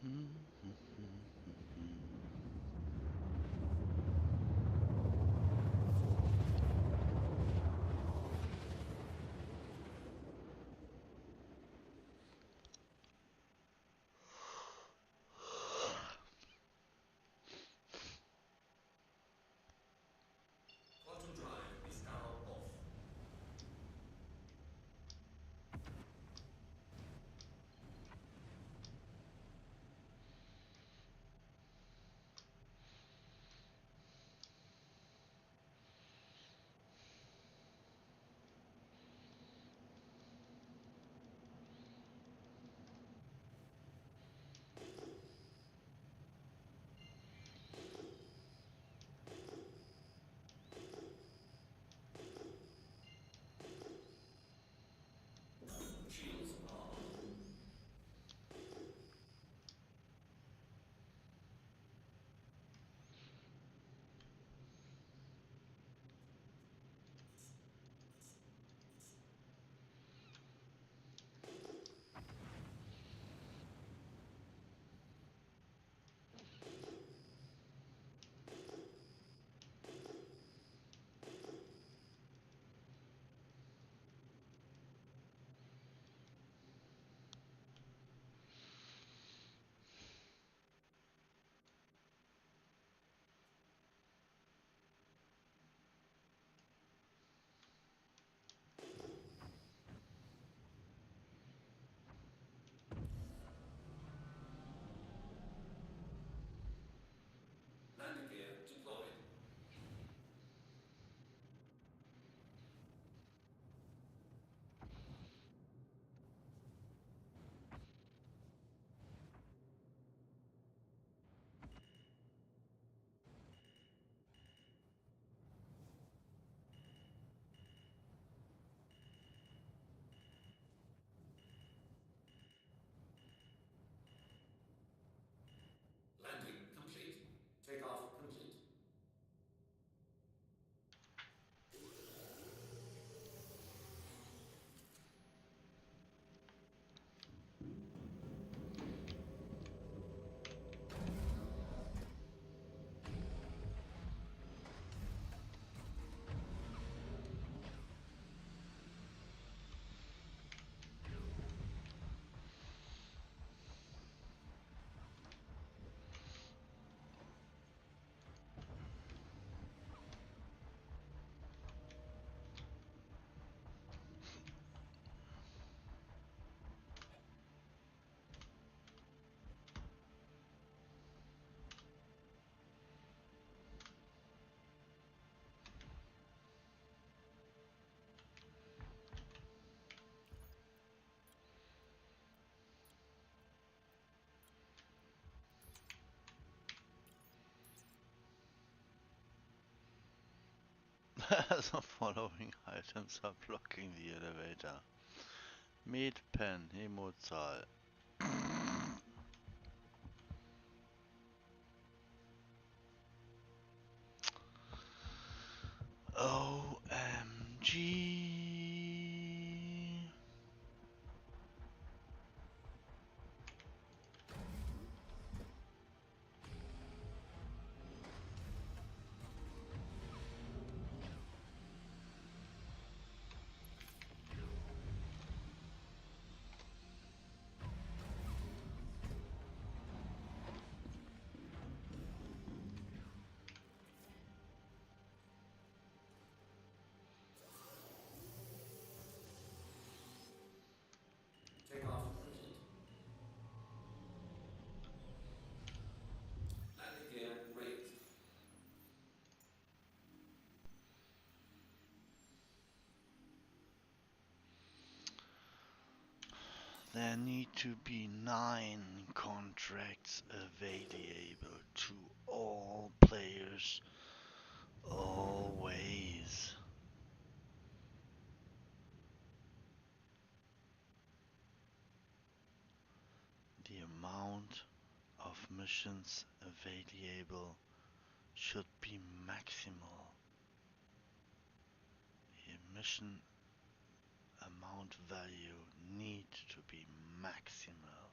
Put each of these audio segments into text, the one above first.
Quantum drive is now off. Shields are on. Landing gear deployed. Landing complete. Takeoff complete. The following items are blocking the elevator. Meat pen, Hemozahl. OMG. Takeoff complete. Landing gear raised. There need to be 9 contracts available to all players always. The amount of missions available should be maximal. The mission amount value need to be maximal.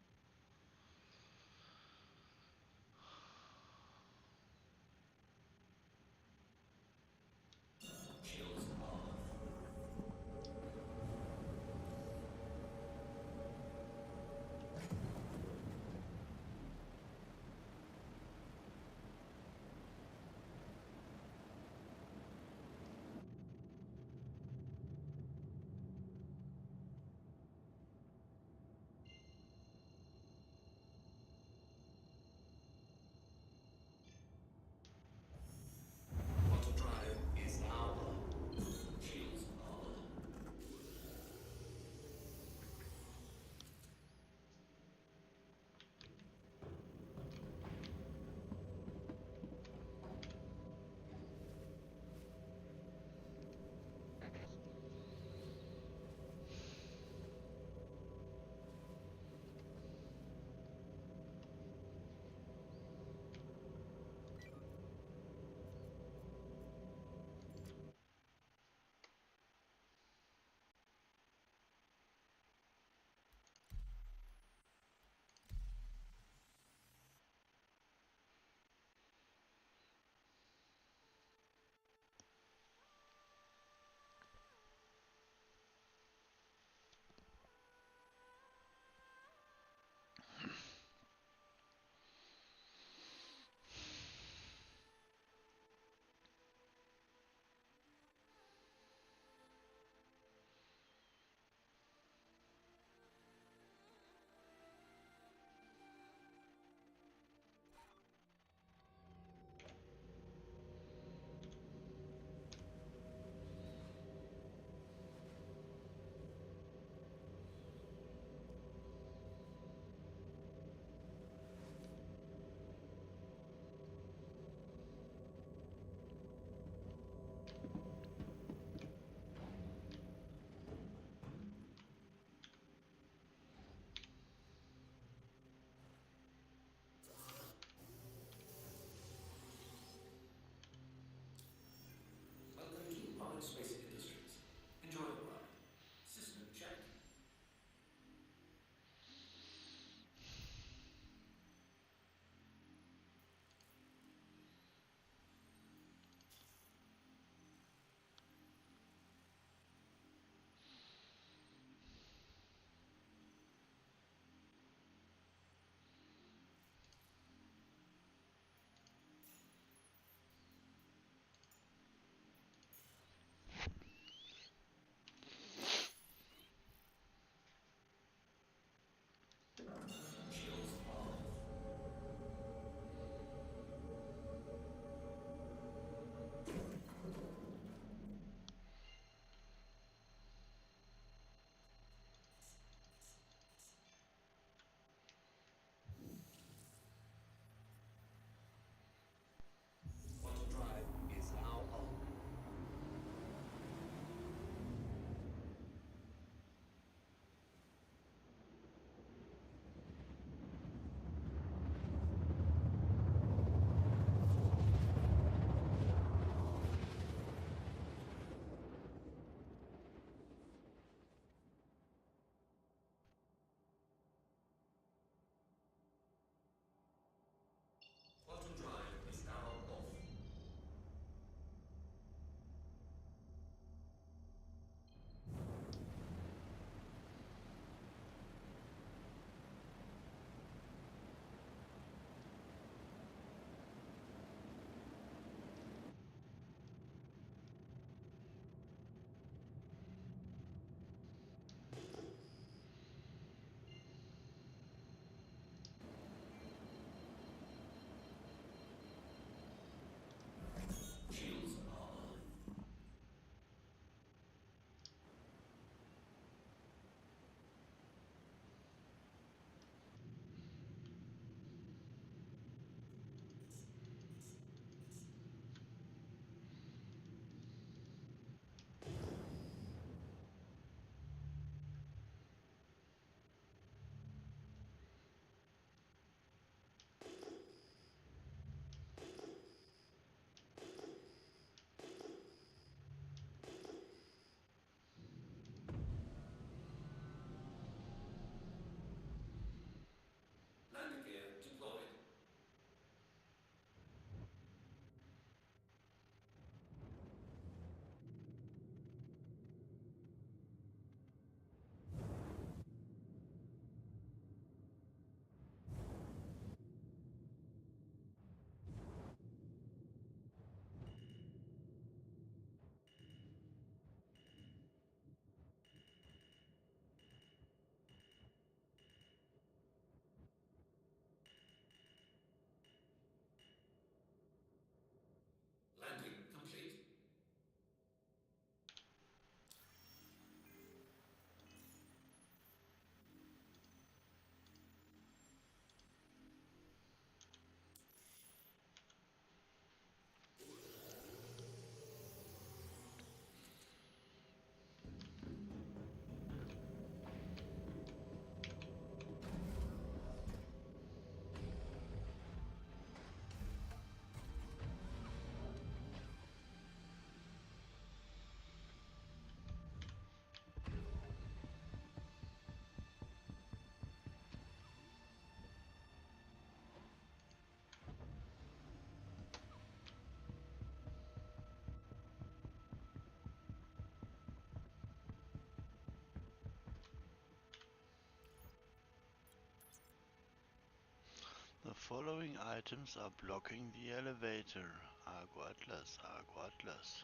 The following items are blocking the elevator. Argo Atlas, Argo Atlas.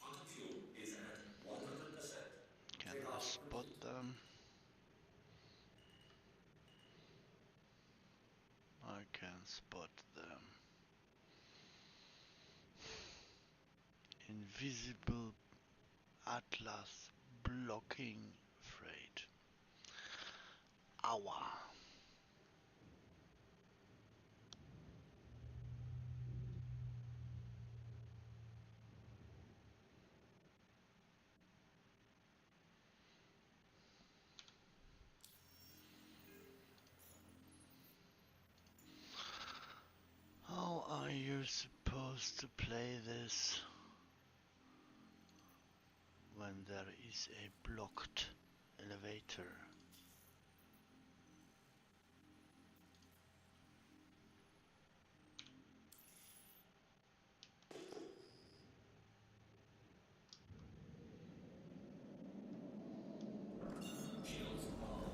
Quantum fuel is at 100%. Can I Takeoff spot complete. them? I can spot them. Invisible Atlas blocking freight. Aua. How are you supposed to play this when there is a blocked elevator? Shields off.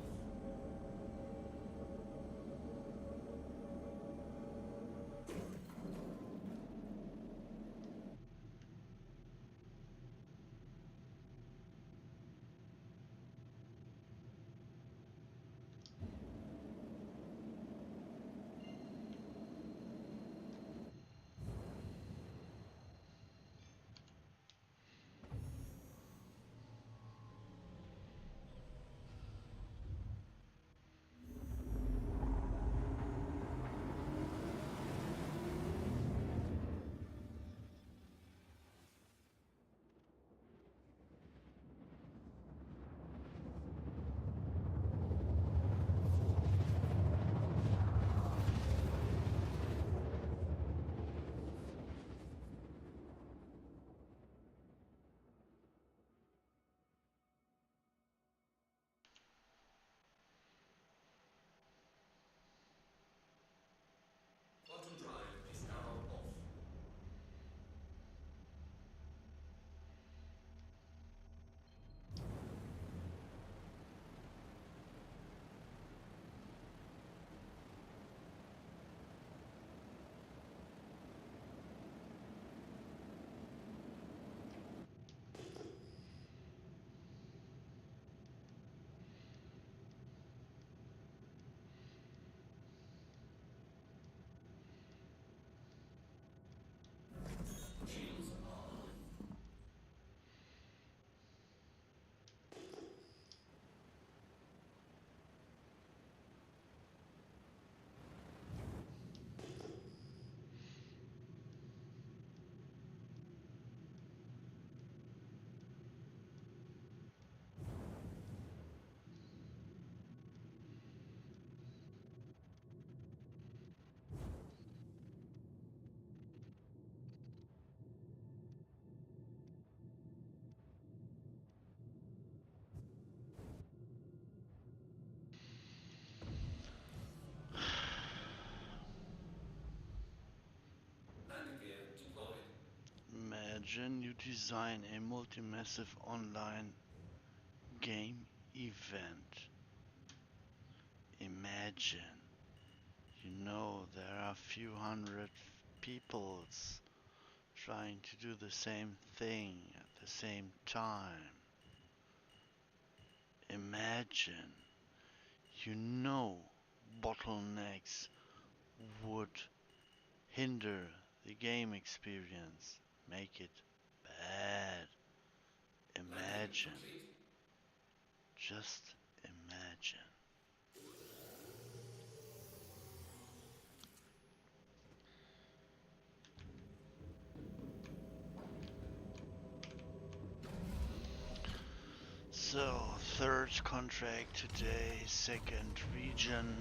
Quantum drive is now off. Shields on. Landing gear deployed. Imagine you design a multi-massive online game event. Imagine, there are a few hundred peoples trying to do the same thing at the same time. Imagine, you know bottlenecks would hinder the game experience, make it bad. Landing Imagine. complete. Just imagine. So, third contract today, second region.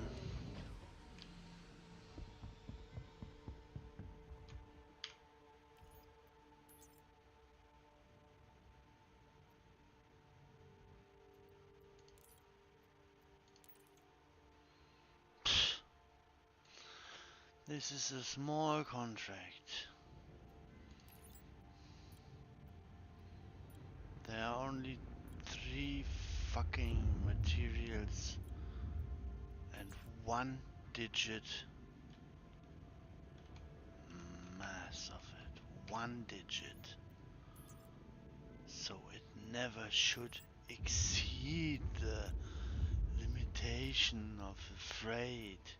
This is a small contract. There are only 3 fucking materials and 1 digit mass of it. 1 digit. So it never should exceed the limitation of the freight.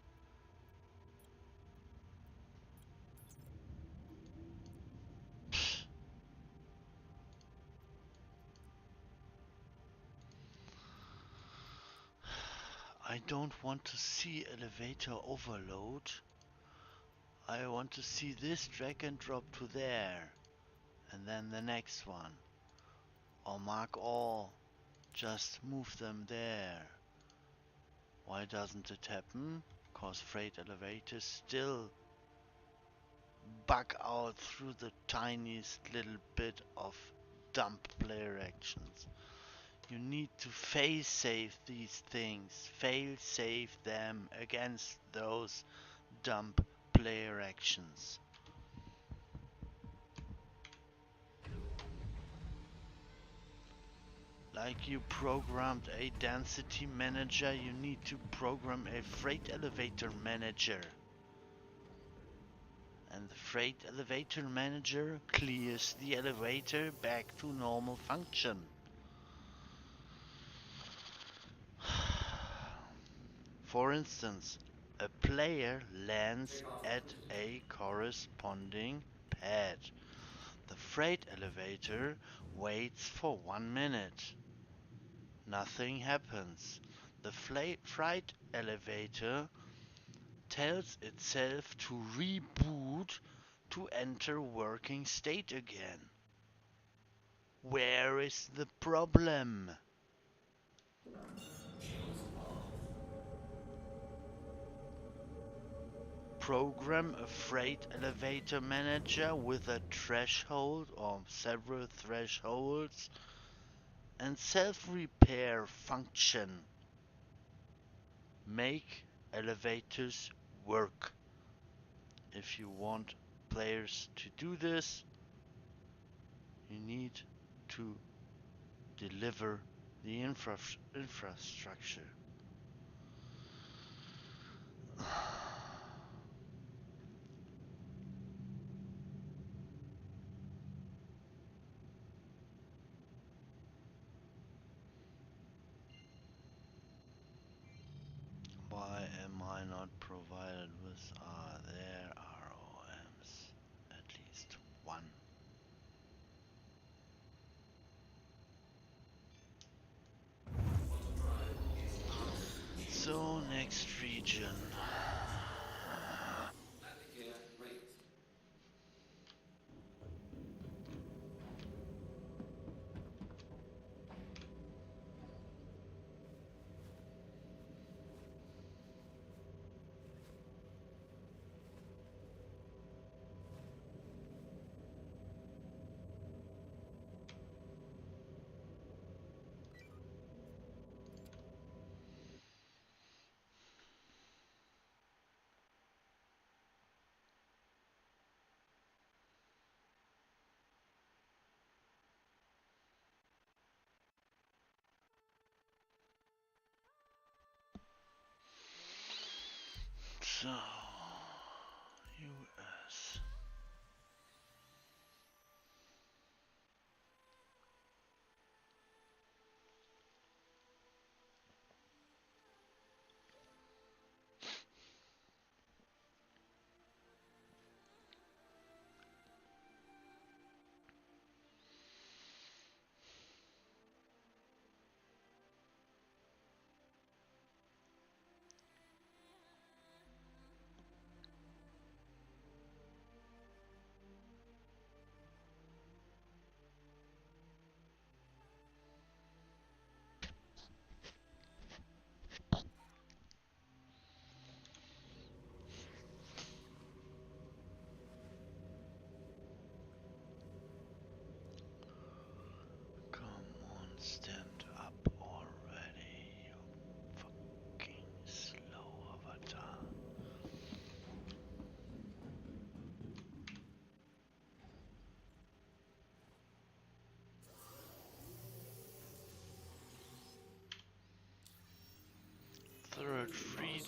I don't want to see elevator overload. I want to see this drag and drop to there. And then the next one. Or mark all. Just move them there. Why doesn't it happen? Because freight elevators still bug out through the tiniest little bit of dump player actions. You need to fail safe these things. Fail safe them against those dump player actions. Like you programmed a density manager, you need to program a freight elevator manager. And the freight elevator manager clears the elevator back to normal function. For instance, a player lands at a corresponding pad. The freight elevator waits for 1 minute. Nothing happens. The freight elevator tells itself to reboot to enter working state again. Where is the problem? Shields off. Program a freight elevator manager with a threshold or several thresholds and self-repair function. Make elevators work. If you want players to do this, you need to deliver the infrastructure. Why am I not provided with there ROMs? At least one. Quantum drive is out of shields. So next region. Landing gear raised. So US.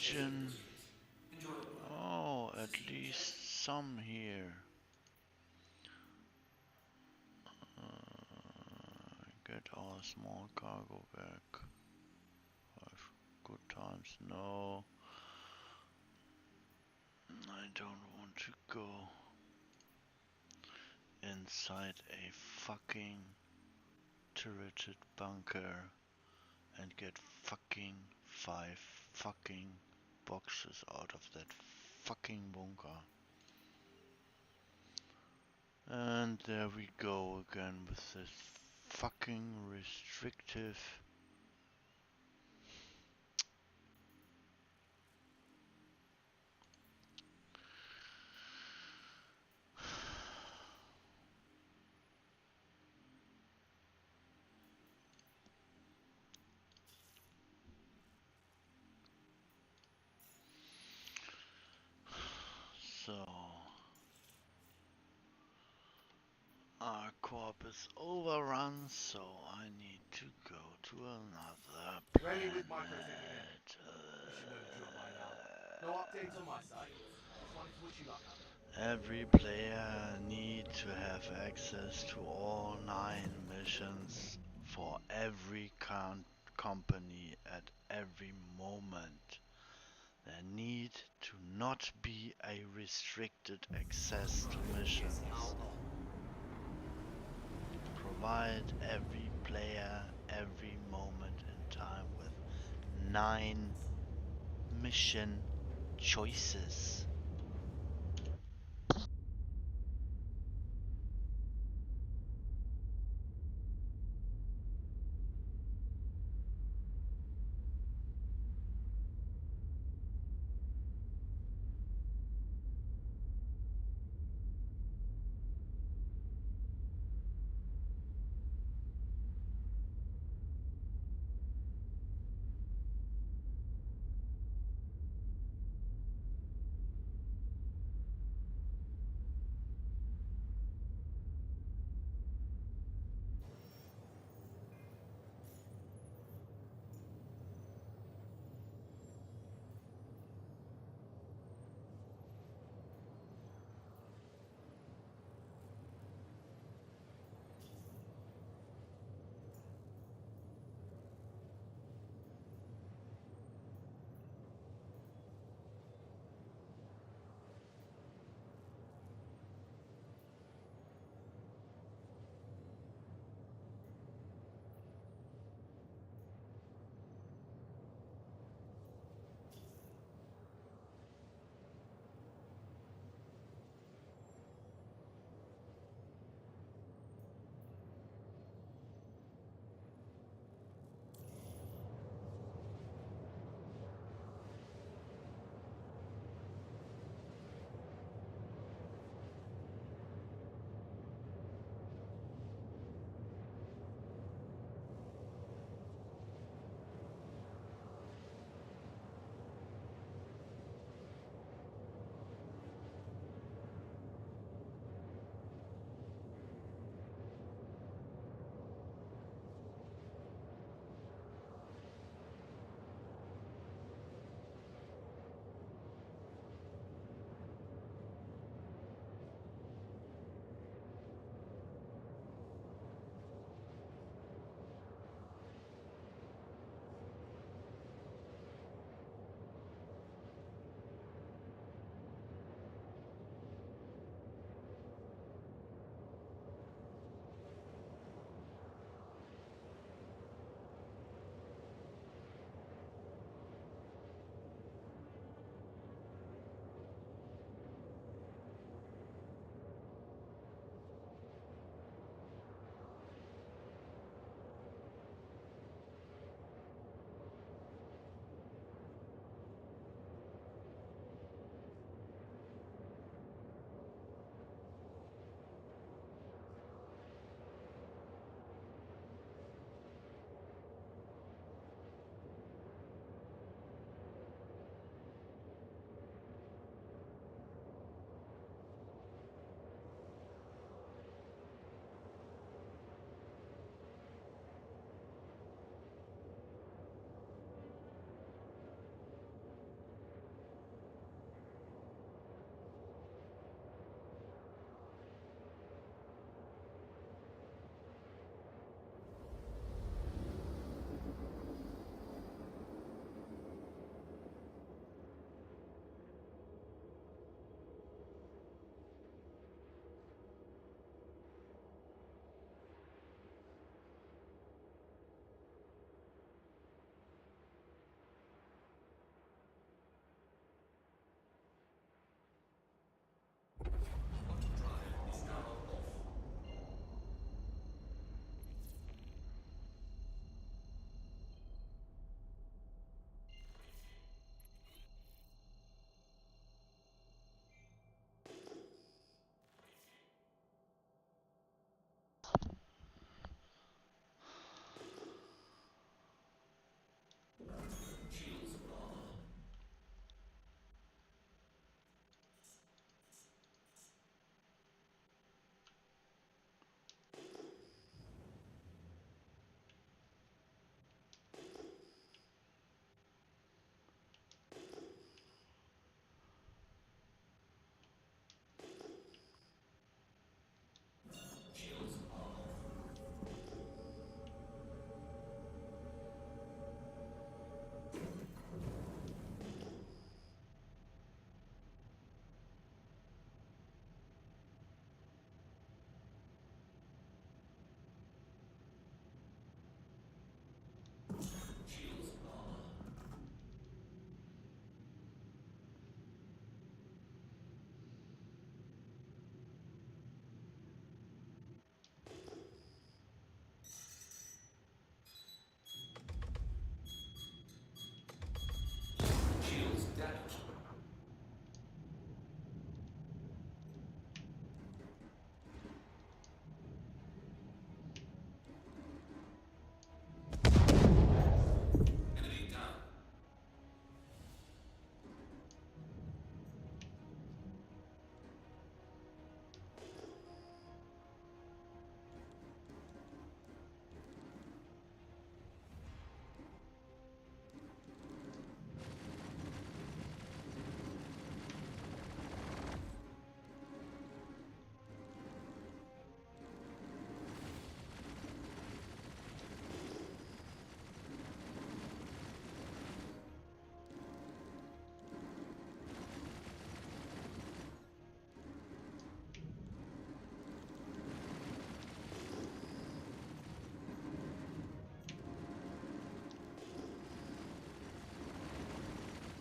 mission. Enjoy the ride. Oh, at least some here. Get our small cargo back. 5 good times. No. I don't want to go inside a fucking turreted bunker and get fucking 5 fucking boxes out of that fucking bunker. And there we go again with this fucking restrictive so our corp is overrun, so I need to go to another Ready with planet. microtech again. You should know the drill by now. No updates on my side. Just wanted to wish you luck. Every player need to have access to all 9 missions for every company at every moment. There need to not be a restricted access to missions. Provide every player every moment in time with 9 mission choices.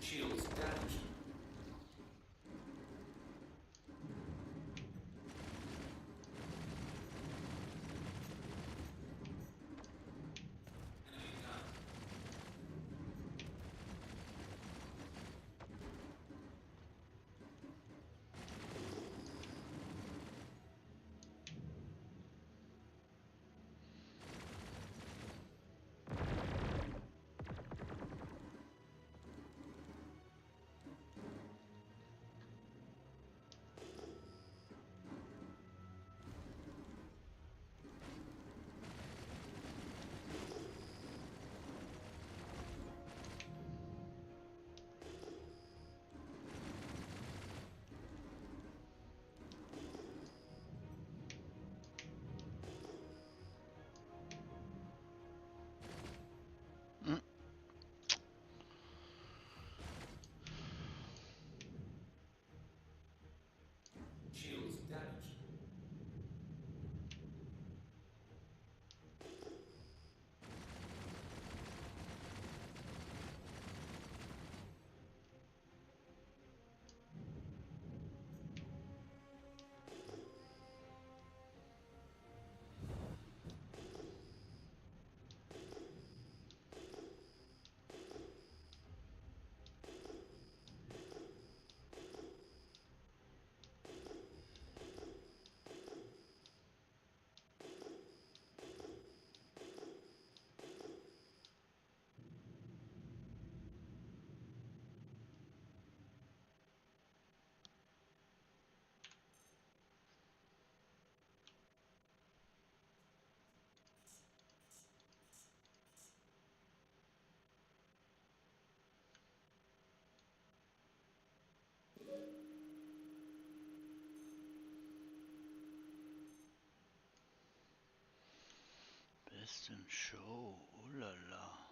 Shields damaged. Enemy down. Mm. Shields damaged. Best in show. Ooh la la.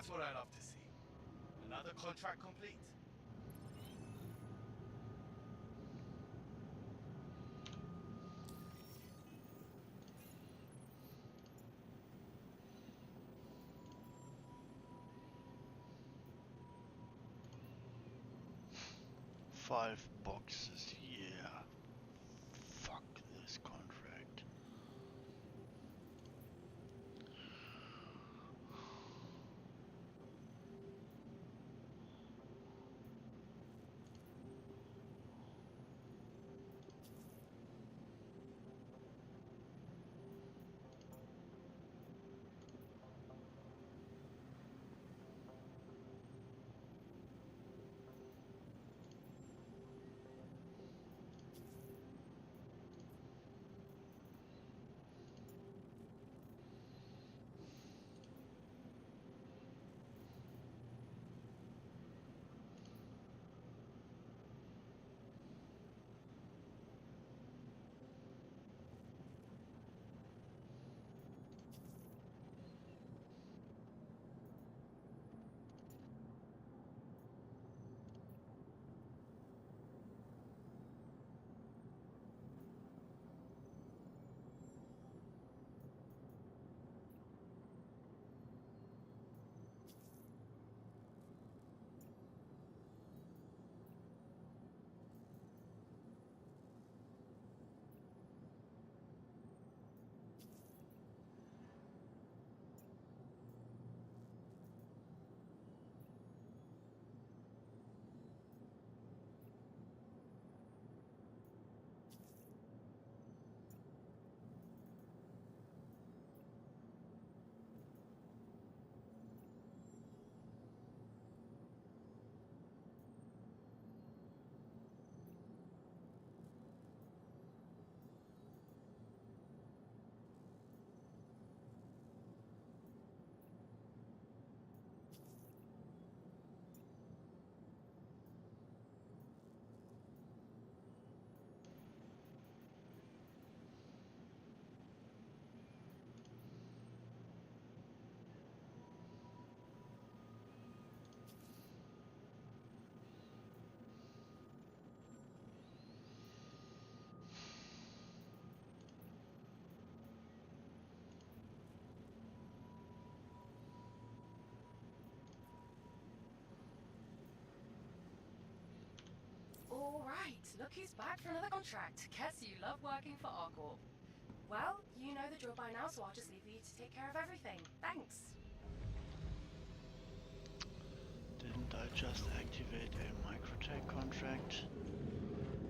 That's what I love to see. Another contract complete. Five boxes, yeah. Fuck this contract. All right, look who's back for another contract. Guess you love working for Arcorp. Well, you know the drill by now, so I'll just leave you to take care of everything. Thanks. Didn't I just activate a microtech contract?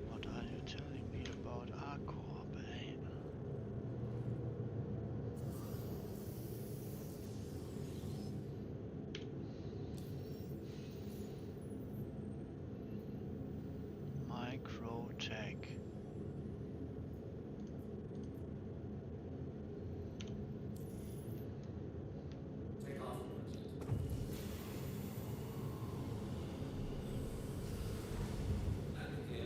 What are you telling me about Arcorp, eh? Microtech. Take off requested. Landing gear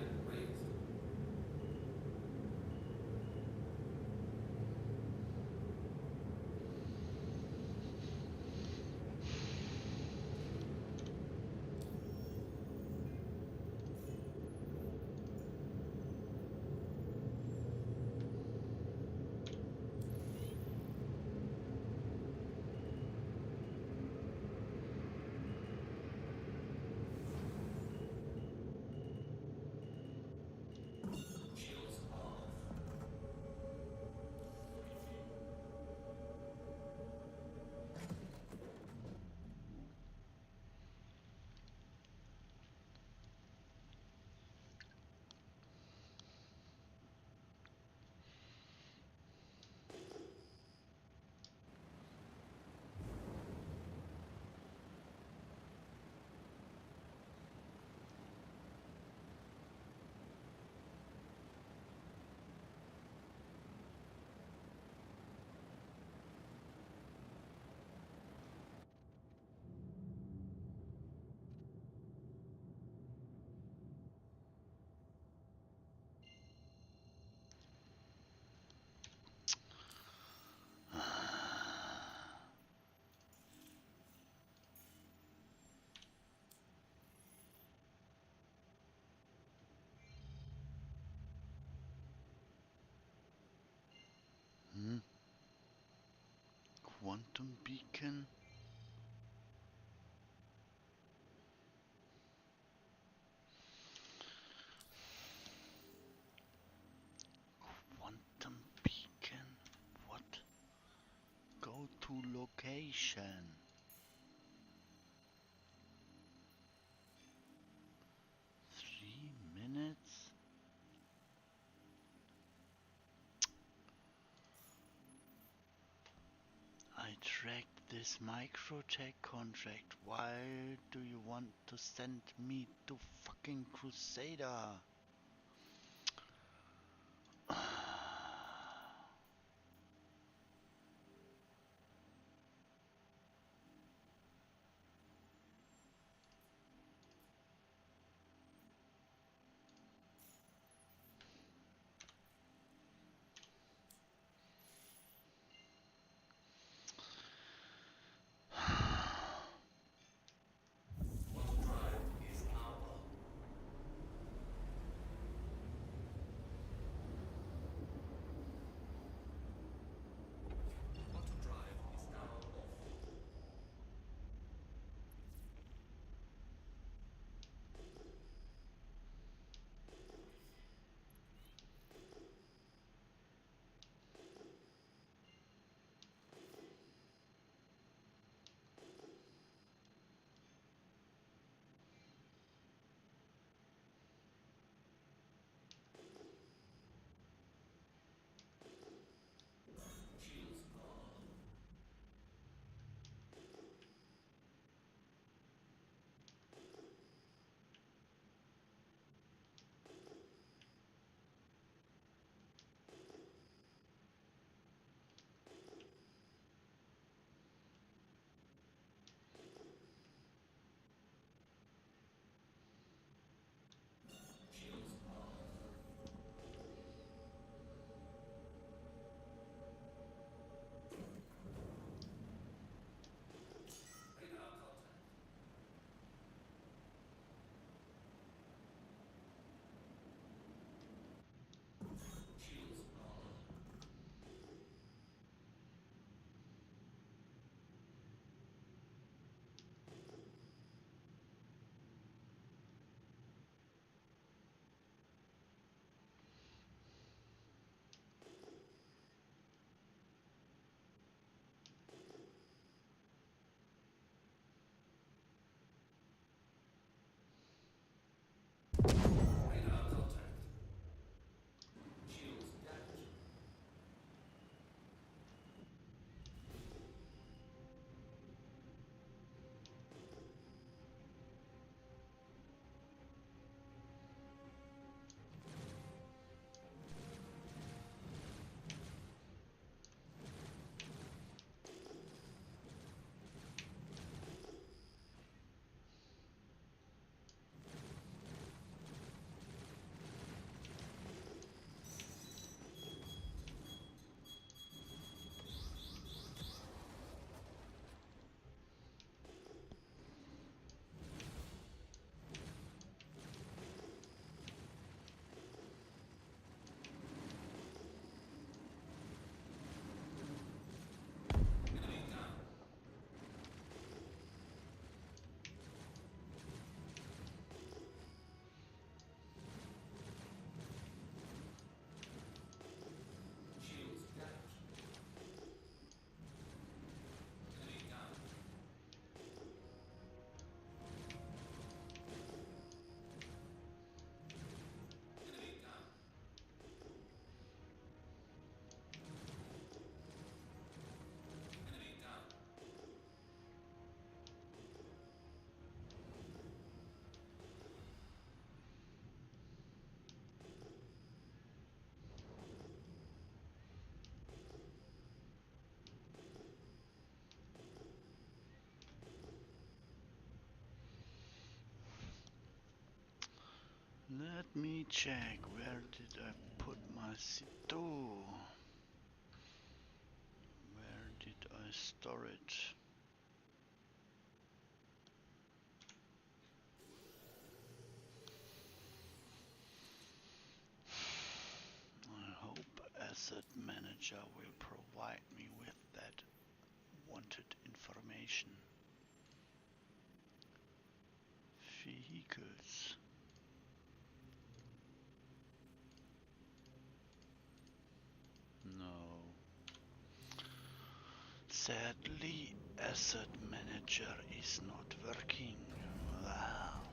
Quantum beacon. Quantum beacon. What? Go to location. 3 minutes? I tracked this microtech contract. Why do you want to send me to fucking Crusader? Quantum drive is now on. Quantum drive is now off. Shields on. Shields on. Radar contact. Shields on. Radar contact. Shields damaged. Enemy down. Shields damaged. Enemy down. Enemy down. Enemy down. Let me check. Where did I put my Cito? Where did I store it? I hope Asset Manager will provide me with that wanted information. Vehicles. No. Sadly, asset manager is not working. Wow.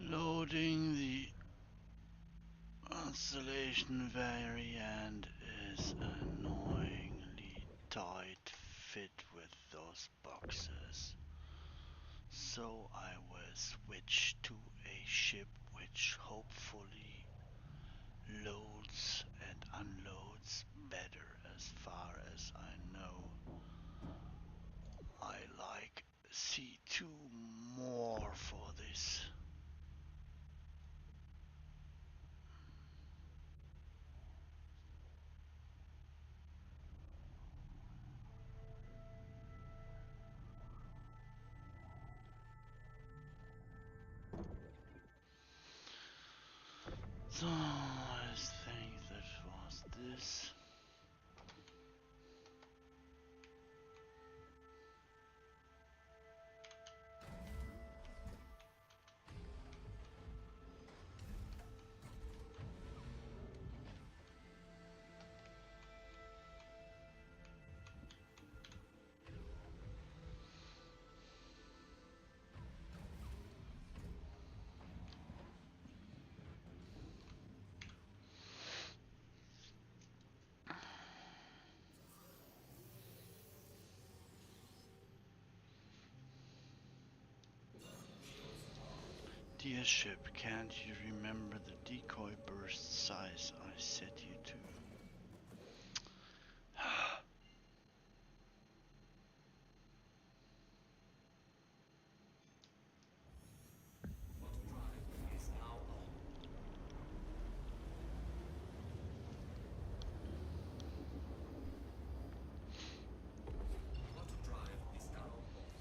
Loading the installation variant is annoyingly tight fit with those boxes. So I will switch to a ship which hopefully loads and unloads better as far as I know. I like C2 more for this. So I think that was this. Dear ship, can't you remember the decoy burst size I set you to? Auto drive is now on. Auto drive is now off.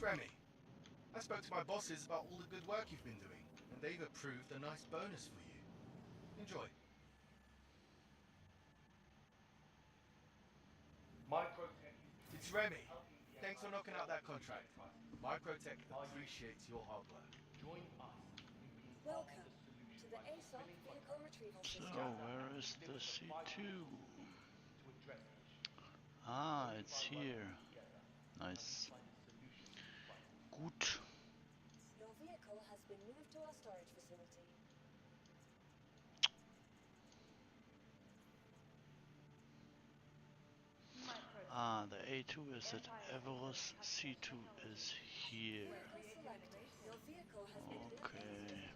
It's Remy. I spoke to my bosses about all the good work you've been doing, and they've approved a nice bonus for you. Enjoy. It's Remy. Thanks for knocking out that contract. Microtech appreciates your hard work. Welcome to the ASOP vehicle retrieval So, system. where is the C2? Ah, it's here. Nice. Gut. Your vehicle has been moved to our storage facility. Ah, the A2 is at Everest, C2 is here. Vehicle selected. Your vehicle has been moved. Okay.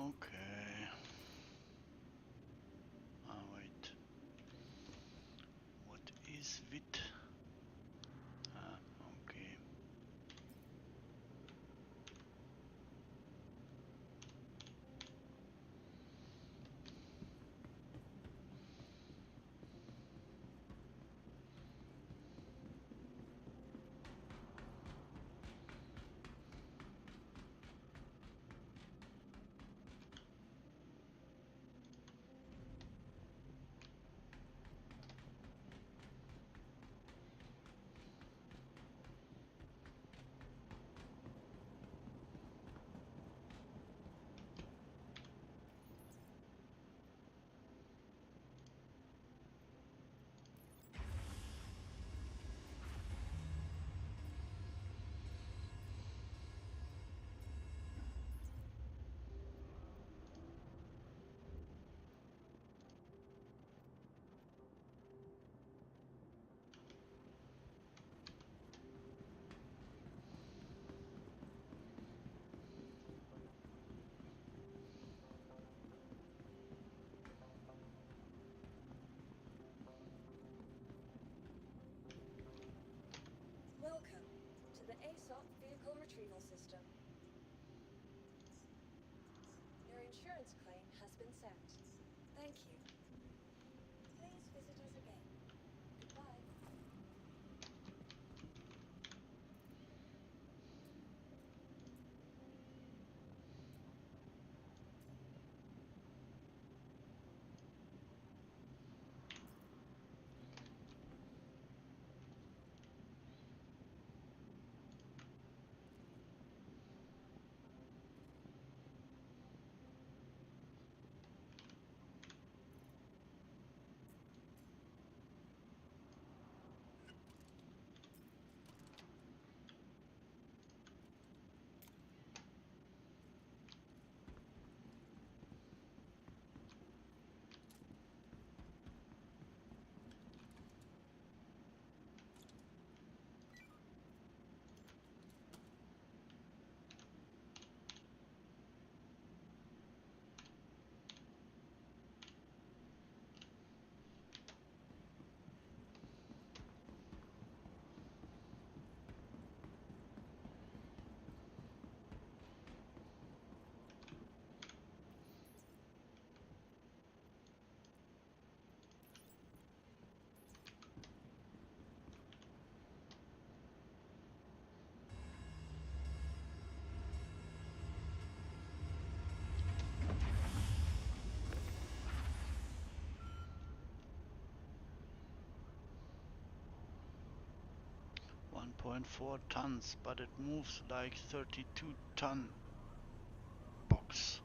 Okay. Ah, wait. What is it? Ah, okay. Welcome to the ASOP vehicle retrieval system. Your insurance claim has been sent. Thank you. Please visit us again. Goodbye. One 1.4 tons, but it moves like 32-ton box.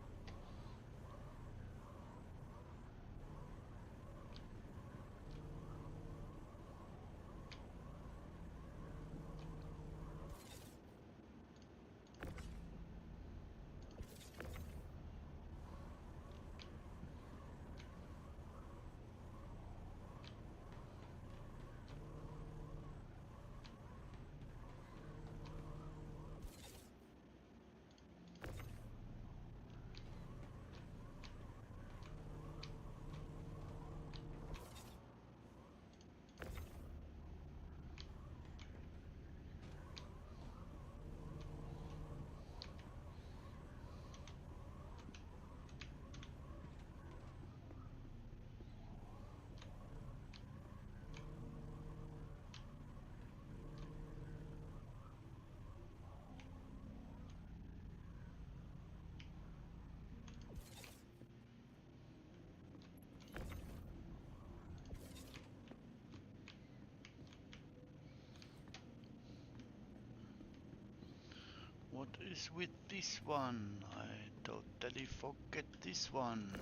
is with this one? I totally forget this one.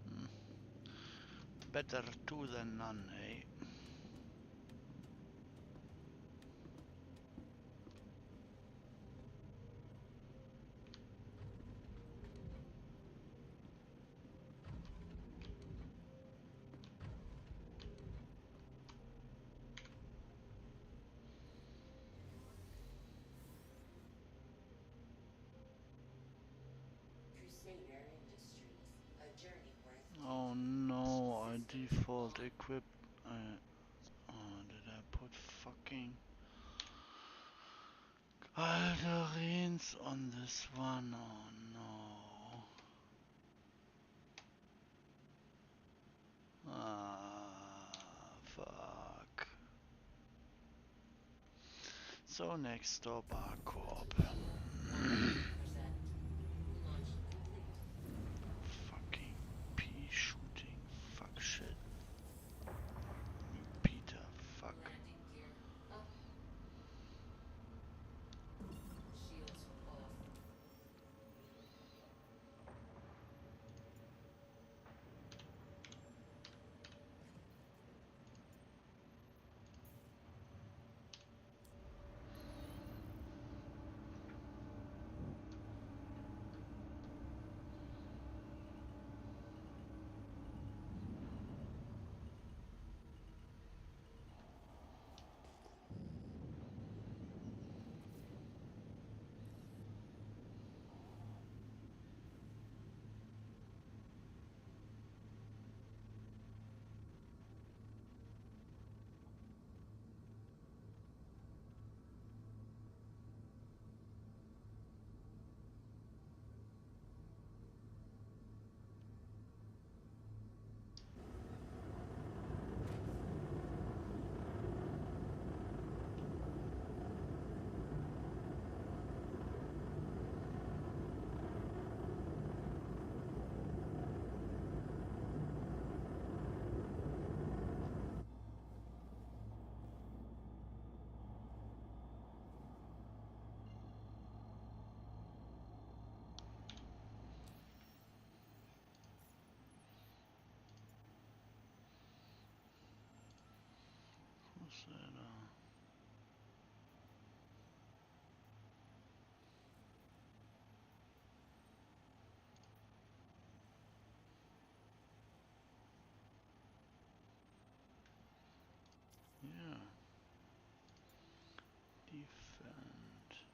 Hmm. Better two than none, eh? Crusader Industries, a journey worth Oh taking. no, I Systems default on. equip. Oh, did I put fucking Alderines on this one? Oh no. Ah, fuck. So next stop, Corp. Fuel 100%. Launch complete. Fucking pea shooting. Fuck shit. Peter, fuck. Landing gear up. Shields off. What's that? Yeah. Defend.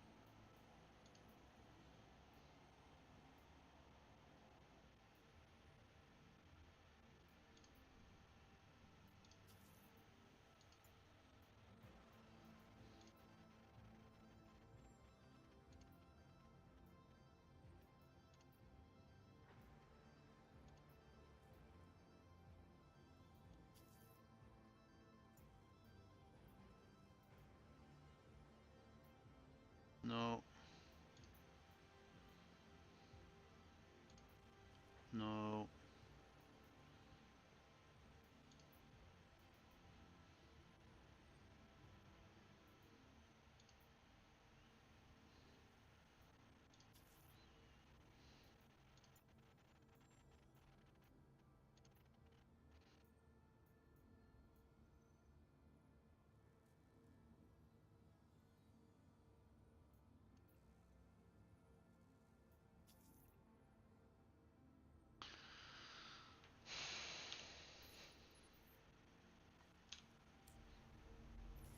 No. No.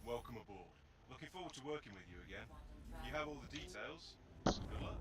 Welcome aboard. Looking forward to working with you again. Quantum You have travel all the to details. Good luck.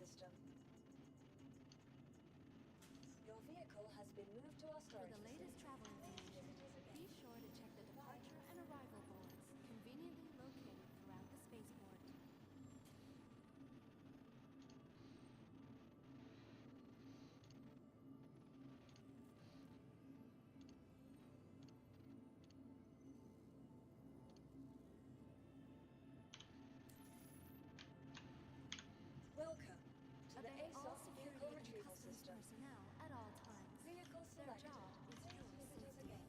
system. Your vehicle has been moved to our For storage the latest facility. travel Please information, visit us again. be sure to check the departure and arrival boards, conveniently located throughout the spaceport. Welcome to the Obey all ASOS security vehicle and retrieval customs system. personnel at all times. Vehicle Their selected. job is Please your visit us safety. again.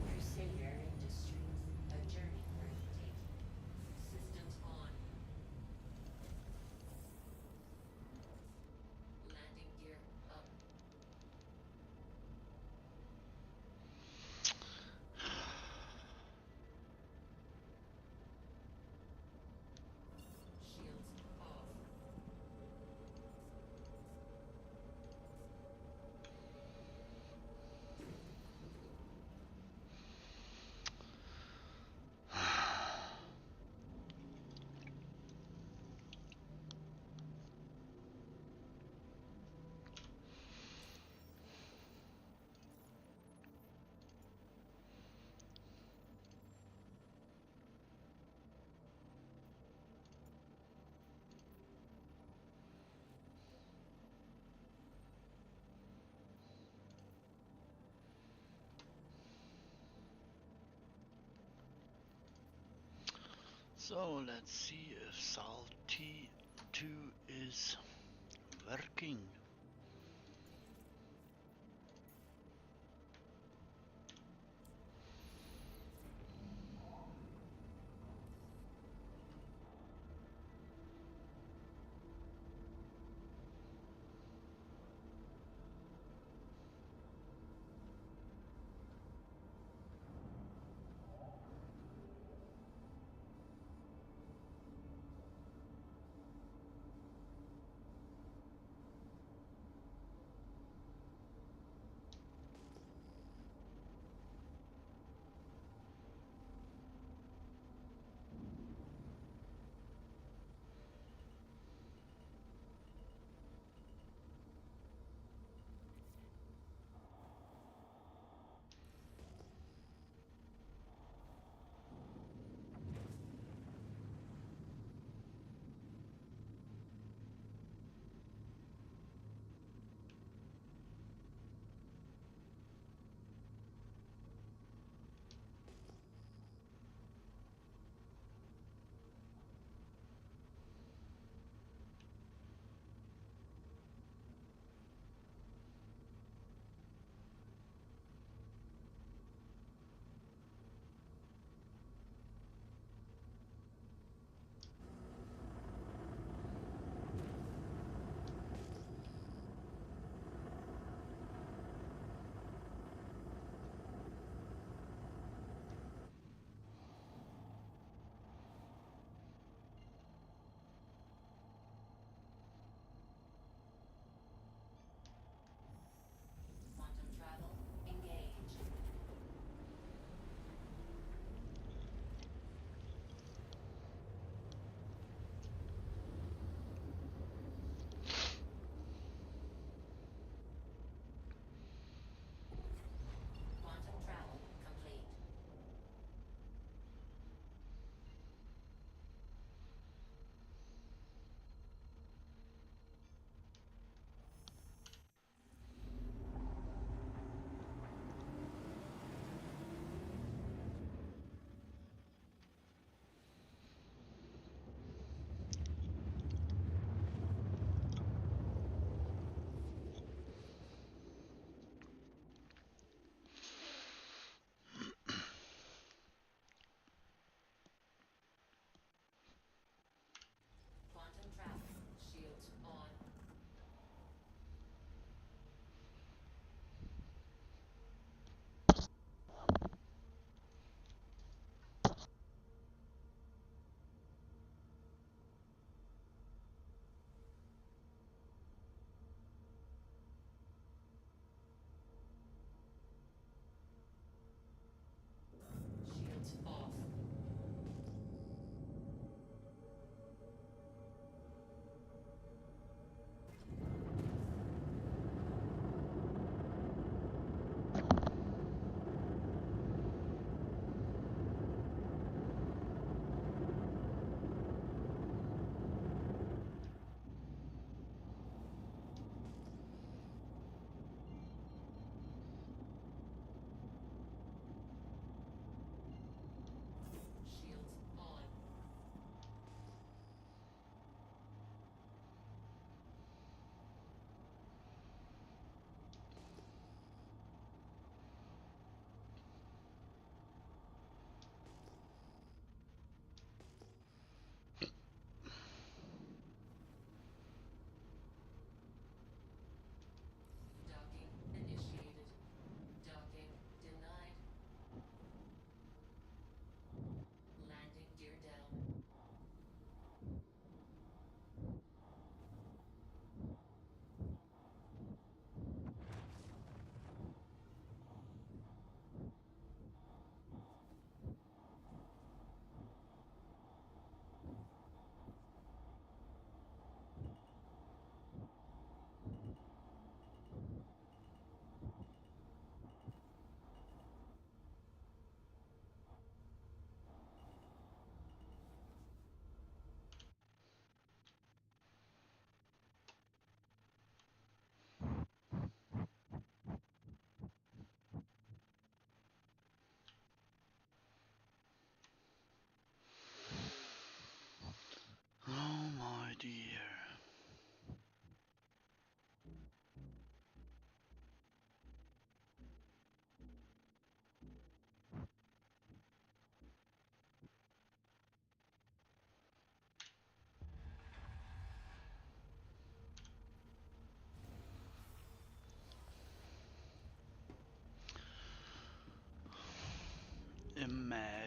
Crusader Industries, a journey worth taking. Systems on. Landing gear up. Shields off. So let's see if Salty 2 is working.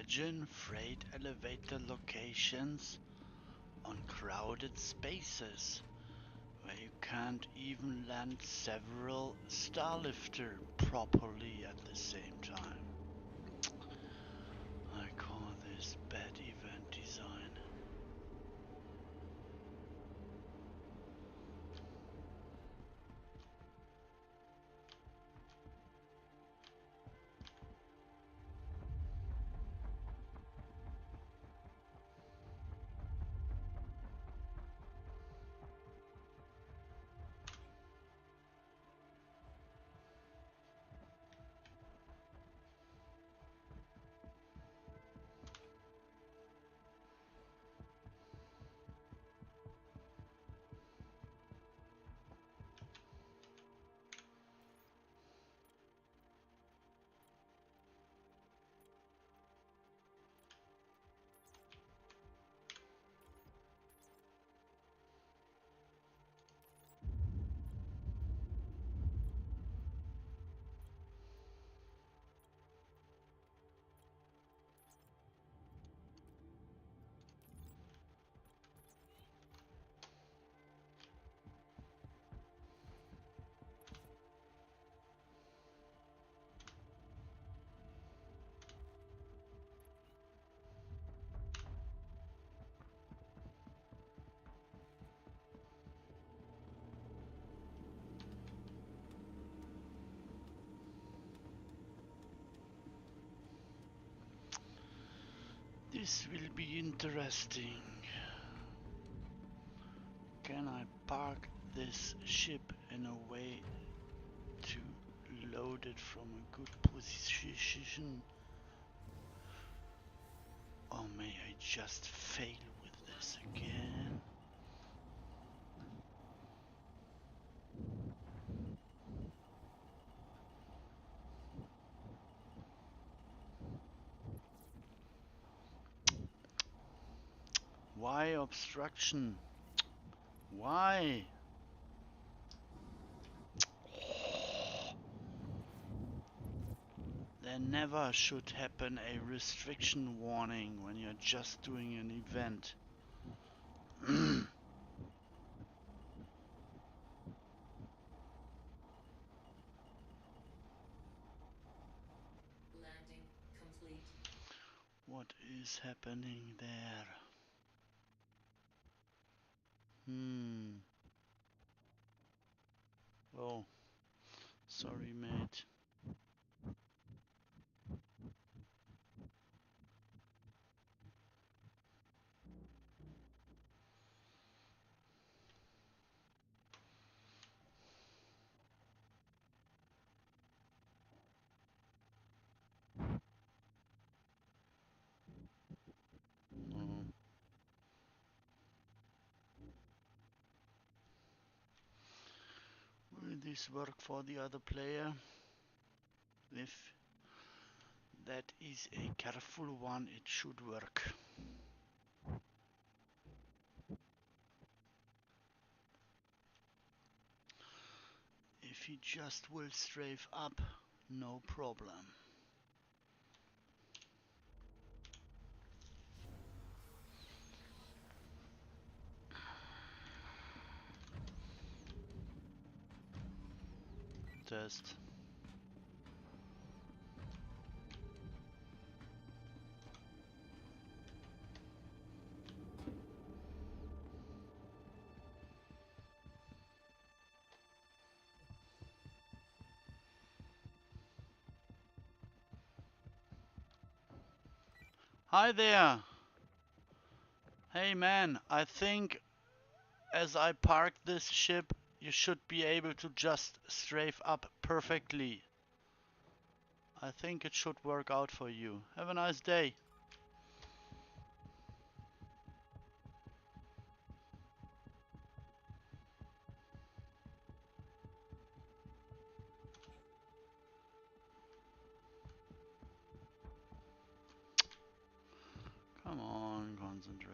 Imagine freight elevator locations on crowded spaces where you can't even land several Starlifter properly at the same time. I call this bad event design. This will be interesting. Can I park this ship in a way to load it from a good position? Or may I just fail with this again? Why obstruction? Why? There never should happen a restriction warning when you're just doing an event. Landing complete. What is happening there? Oh, sorry, mate. No. Will this work for the other player? If that is a careful one, it should work. If he just will strafe up, no problem. Test. Hi there! Hey man, I think as I park this ship, you should be able to just strafe up perfectly. I think it should work out for you. Have a nice day. Come on, concentrate.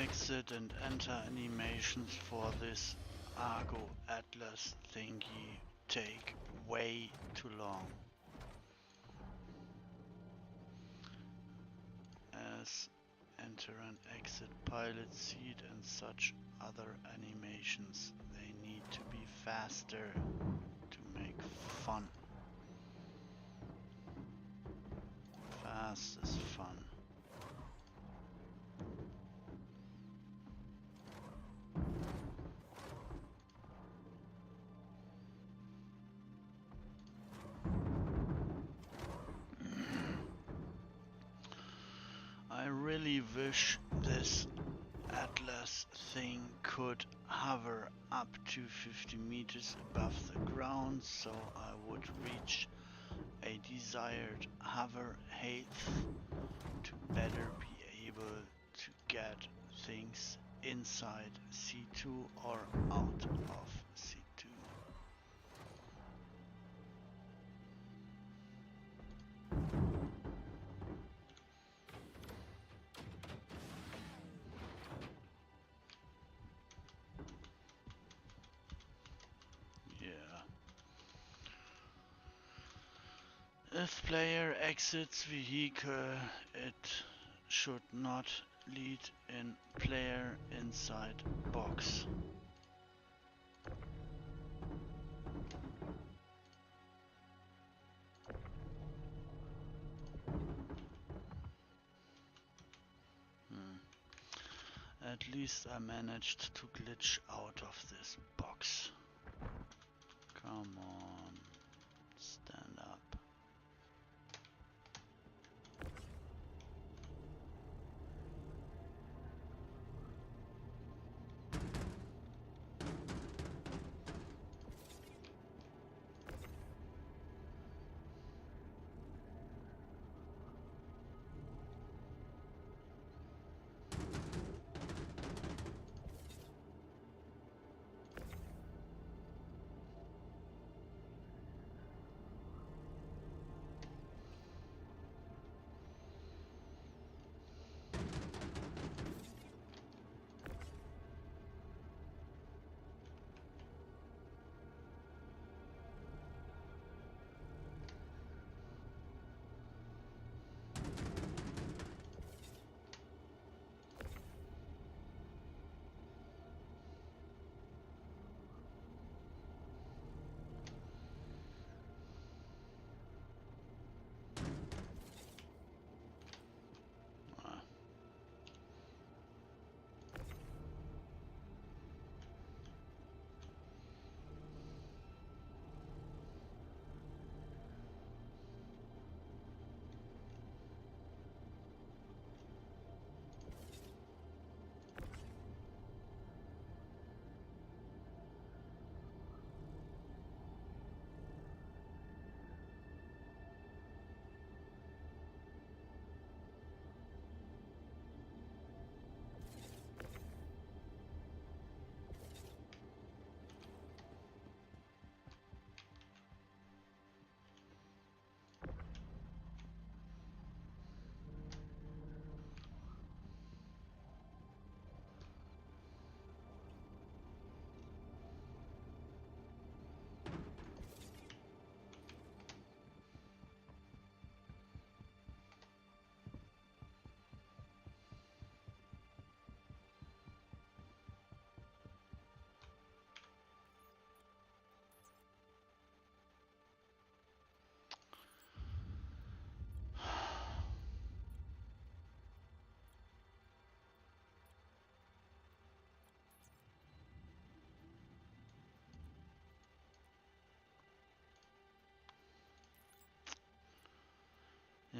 exit and enter animations for this Argo Atlas thingy take way too long. As enter and exit pilot seat and such other animations, they need to be faster to make fun. Fast is fun. I really wish this Atlas thing could hover up to 50 meters above the ground, so I would reach a desired hover height to better be able to get things inside C2 or out of C2. Yeah. If player exits vehicle, it should not lead in player inside box. At least I managed to glitch out of this box. Come on, stand up.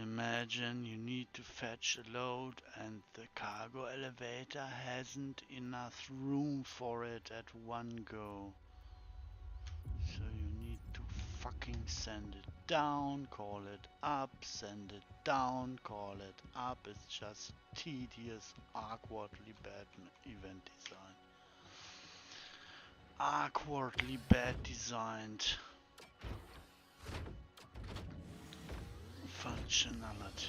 Imagine you need to fetch a load and the cargo elevator hasn't enough room for it at one go. So you need to fucking send it down, call it up, send it down, call it up. It's just tedious, awkwardly bad event design. Awkwardly bad designed functionality.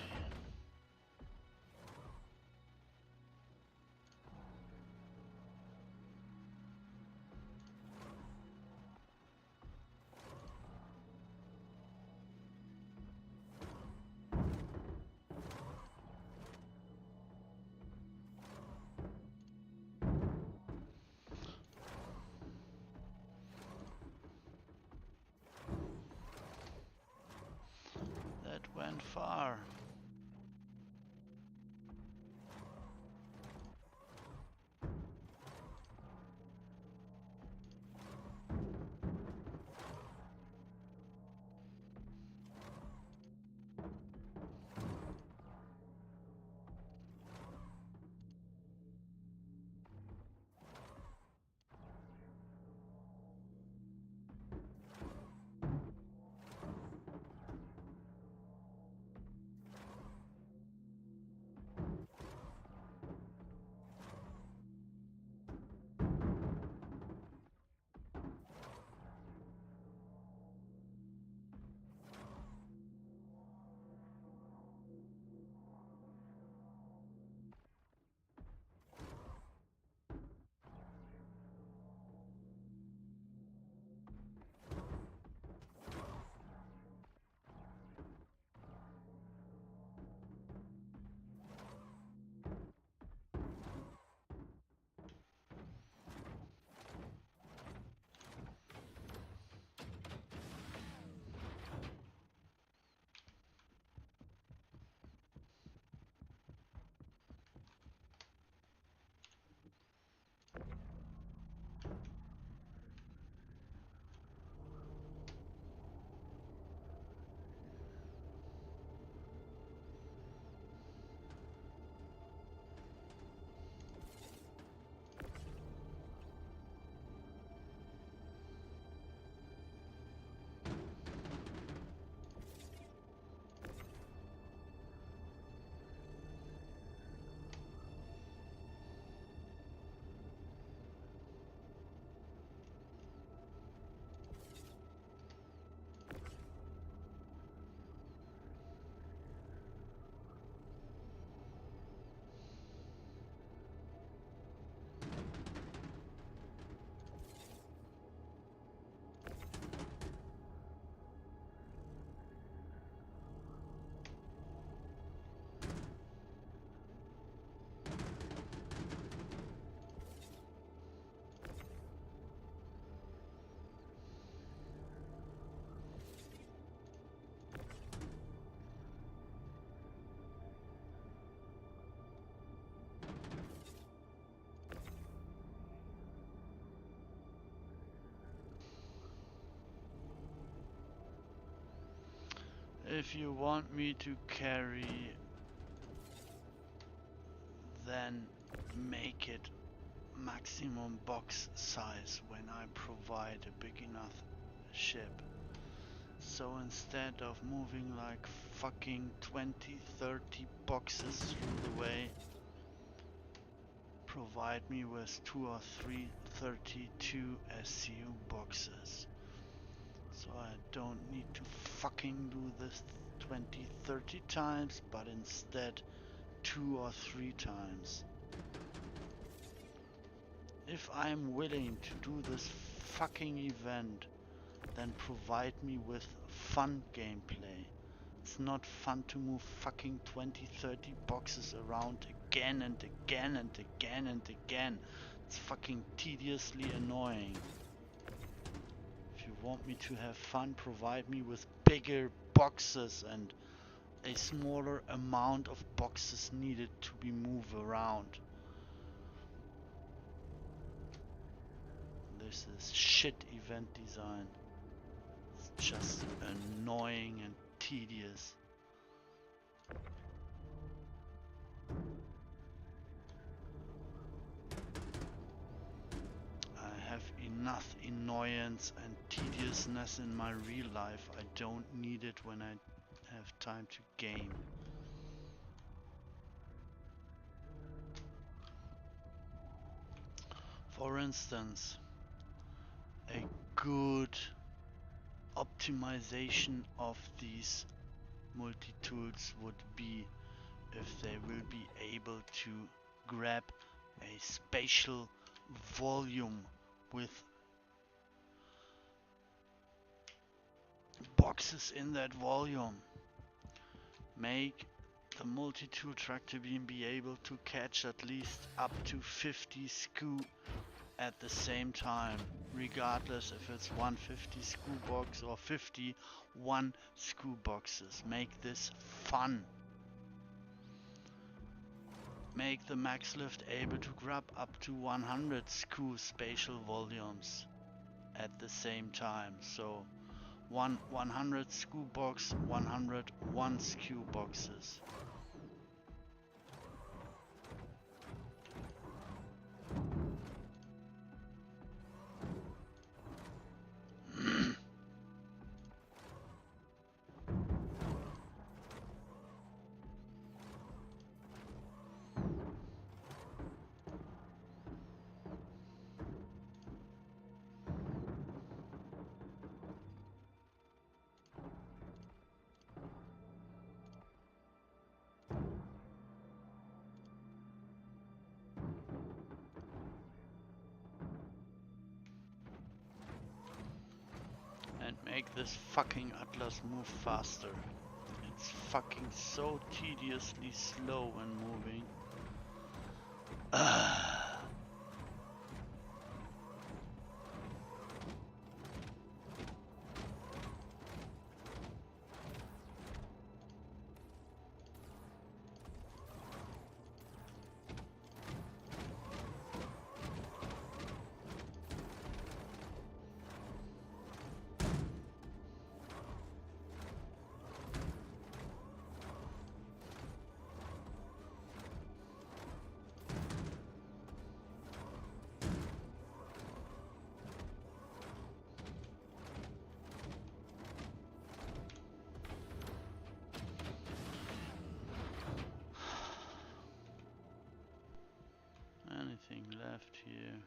If you want me to carry, then make it maximum box size when I provide a big enough ship. So instead of moving like fucking 20, 30 boxes through the way, provide me with 2 or 3 32 SCU boxes. So I don't need to fucking do this 20, 30 times, but instead 2 or 3 times. If I'm willing to do this fucking event, then provide me with fun gameplay. It's not fun to move fucking 20, 30 boxes around again and again and again and again. It's fucking tediously annoying. If you want me to have fun, provide me with bigger boxes and a smaller amount of boxes needed to be moved around. This is shit event design. It's just annoying and tedious. I have enough annoyance and tediousness in my real life. I don't need it when I have time to game. For instance, a good optimization of these multi-tools would be if they will be able to grab a spatial volume with boxes in that volume. Make the multi-tool tractor beam be able to catch at least up to 50 SKU at the same time, regardless if it's 150 SKU box or 51 SKU boxes. Make this fun. Make the max lift able to grab up to 100 SKU spatial volumes at the same time. So 100 SKU box, 101 SKU boxes. And make this fucking Atlas move faster. It's fucking so tediously slow when moving. Anything left here?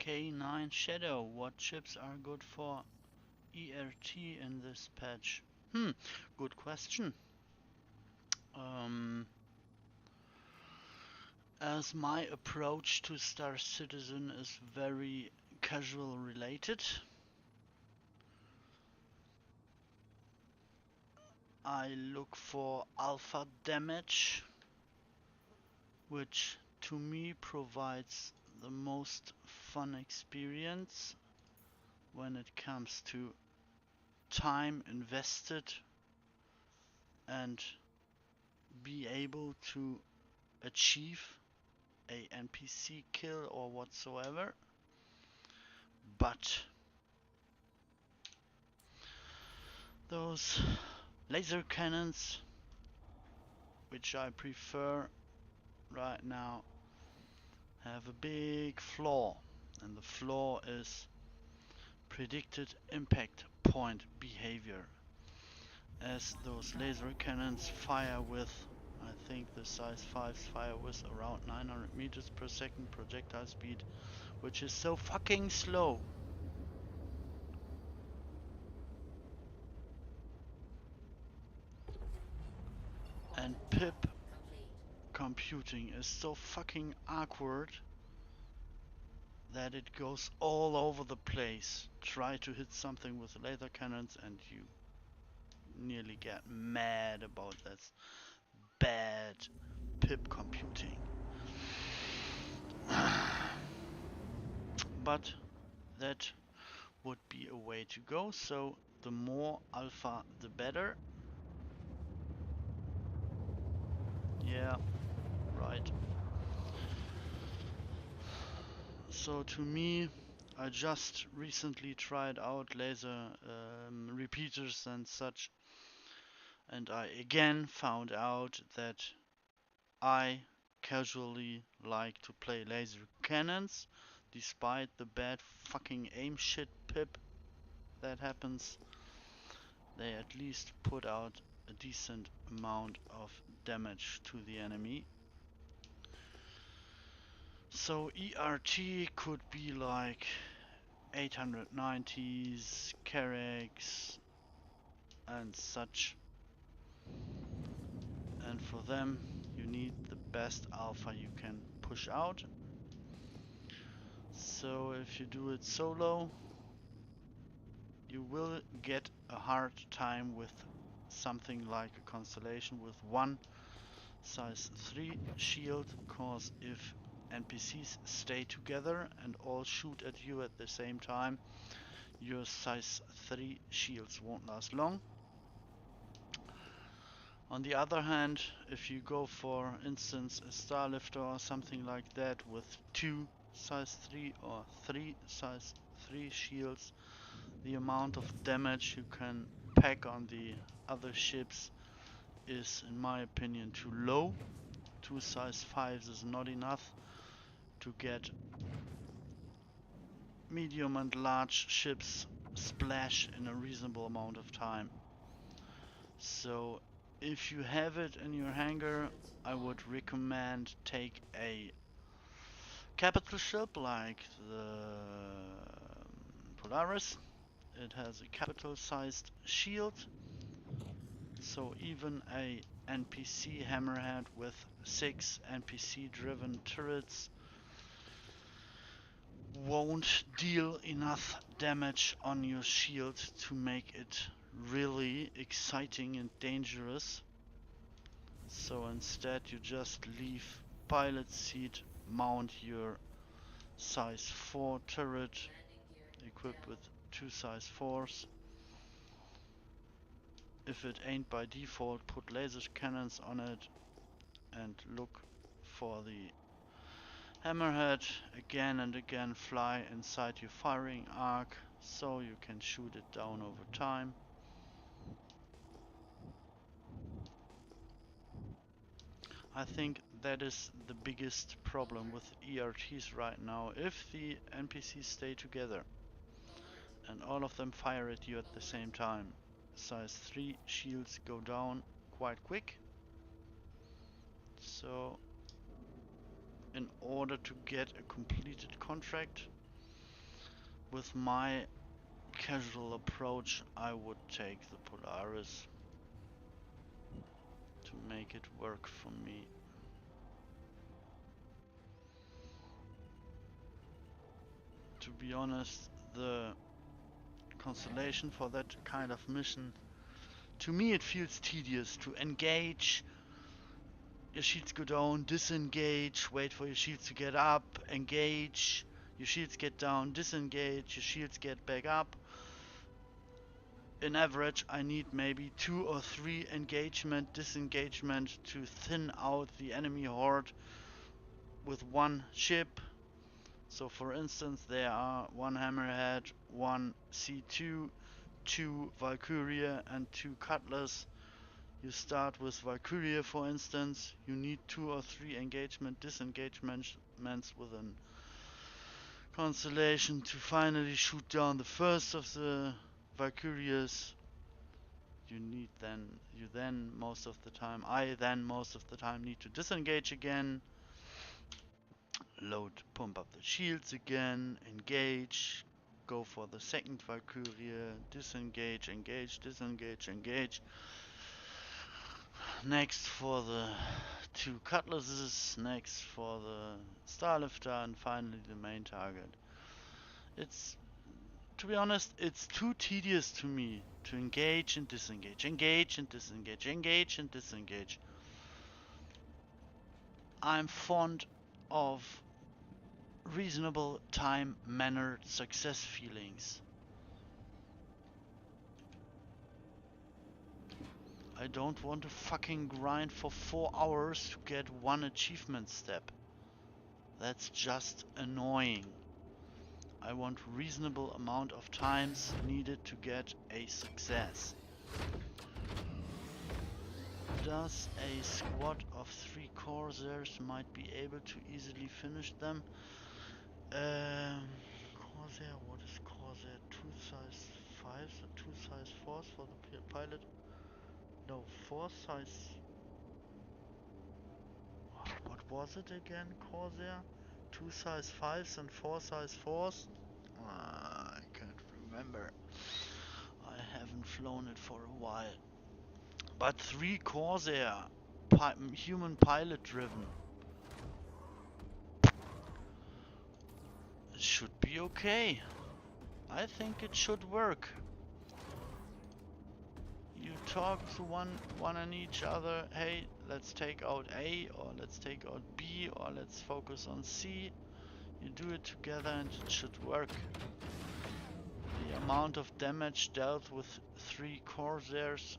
K9 Shadow. What chips are good for ERT in this patch? Good question. As my approach to Star Citizen is very casual related, I look for alpha damage, which to me provides the most fun experience when it comes to time invested and be able to achieve a NPC kill or whatsoever. But those laser cannons, which I prefer right now, have a big flaw, and the flaw is predicted impact point behavior. As those laser cannons fire with, I think the size 5s fire with around 900 meters per second projectile speed, which is so fucking slow. And pip Complete. computing is so fucking awkward that it goes all over the place. Try to hit something with laser cannons and you nearly get mad about that bad pip computing. But that would be a way to go, so the more alpha the better. Yeah, right. So to me, I just recently tried out laser repeaters and such, and I again found out that I casually like to play laser cannons, despite the bad fucking aim shit pip that happens. They at least put out a decent amount of damage to the enemy. So ERT could be like 890s, Carracks and such. And for them you need the best alpha you can push out. So if you do it solo, you will get a hard time with something like a constellation with one size 3 shield, cause if NPCs stay together and all shoot at you at the same time, your size 3 shields won't last long. On the other hand, if you go for instance a Starlifter or something like that with 2 size 3 or 3 size 3 shields, the amount of damage you can pack on the other ships is, in my opinion, too low. 2 size 5s is not enough to get medium and large ships splash in a reasonable amount of time. So if you have it in your hangar, I would recommend take a capital ship like the Polaris. It has a capital sized shield, so even a NPC hammerhead with 6 NPC driven turrets won't deal enough damage on your shield to make it really exciting and dangerous. So instead you just leave pilot seat, mount your size 4 turret Landing gear equipped down. with 2 size 4s. If it ain't by default, put laser cannons on it and look for the hammerhead again and again. Fly inside your firing arc so you can shoot it down over time. I think that is the biggest problem with ERTs right now. If the NPCs stay together Alert. and all of them fire at you at the same time, size 3 shields go down quite quick. So in order to get a completed contract, With my casual approach, I would take the Polaris to make it work for me. To be honest, the constellation for that kind of mission, to me it feels tedious to engage, your shields go down, disengage, wait for your shields to get up, engage, your shields get down, disengage, your shields get back up. In average, I need maybe 2 or 3 engagement, disengagement to thin out the enemy horde with one ship. So for instance, there are 1 Hammerhead, 1 C2, 2 Valkyria and 2 Cutlass. You start with Valkyria, for instance, you need 2 or 3 engagement, disengagements within constellation to finally shoot down the first of the Valkyrias. I then most of the time need to disengage again, load, pump up the shields again, engage, go for the second Valkyria, disengage, engage, disengage, engage. Next for the 2 cutlasses, next for the Starlifter, and finally the main target. It's, to be honest, it's too tedious to me to engage and disengage, engage and disengage, engage and disengage. I'm fond of reasonable time-mannered success feelings. I don't want to fucking grind for 4 hours to get 1 achievement step. That's just annoying. I want reasonable amount of times needed to get a success. Does a squad of 3 Corsairs might be able to easily finish them? Corsair, what is Corsair? 2 size 5s or 2 size 4s for the pilot? No, 4 size... What was it again, Corsair? 2 size 5s and 4 size 4s? I can't remember. I haven't flown it for a while. But 3 Corsair, human pilot driven. It should be okay. I think it should work. You talk to one and each other, hey, let's take out A, or let's take out B, or let's focus on C. You do it together and it should work. The amount of damage dealt with 3 Corsairs.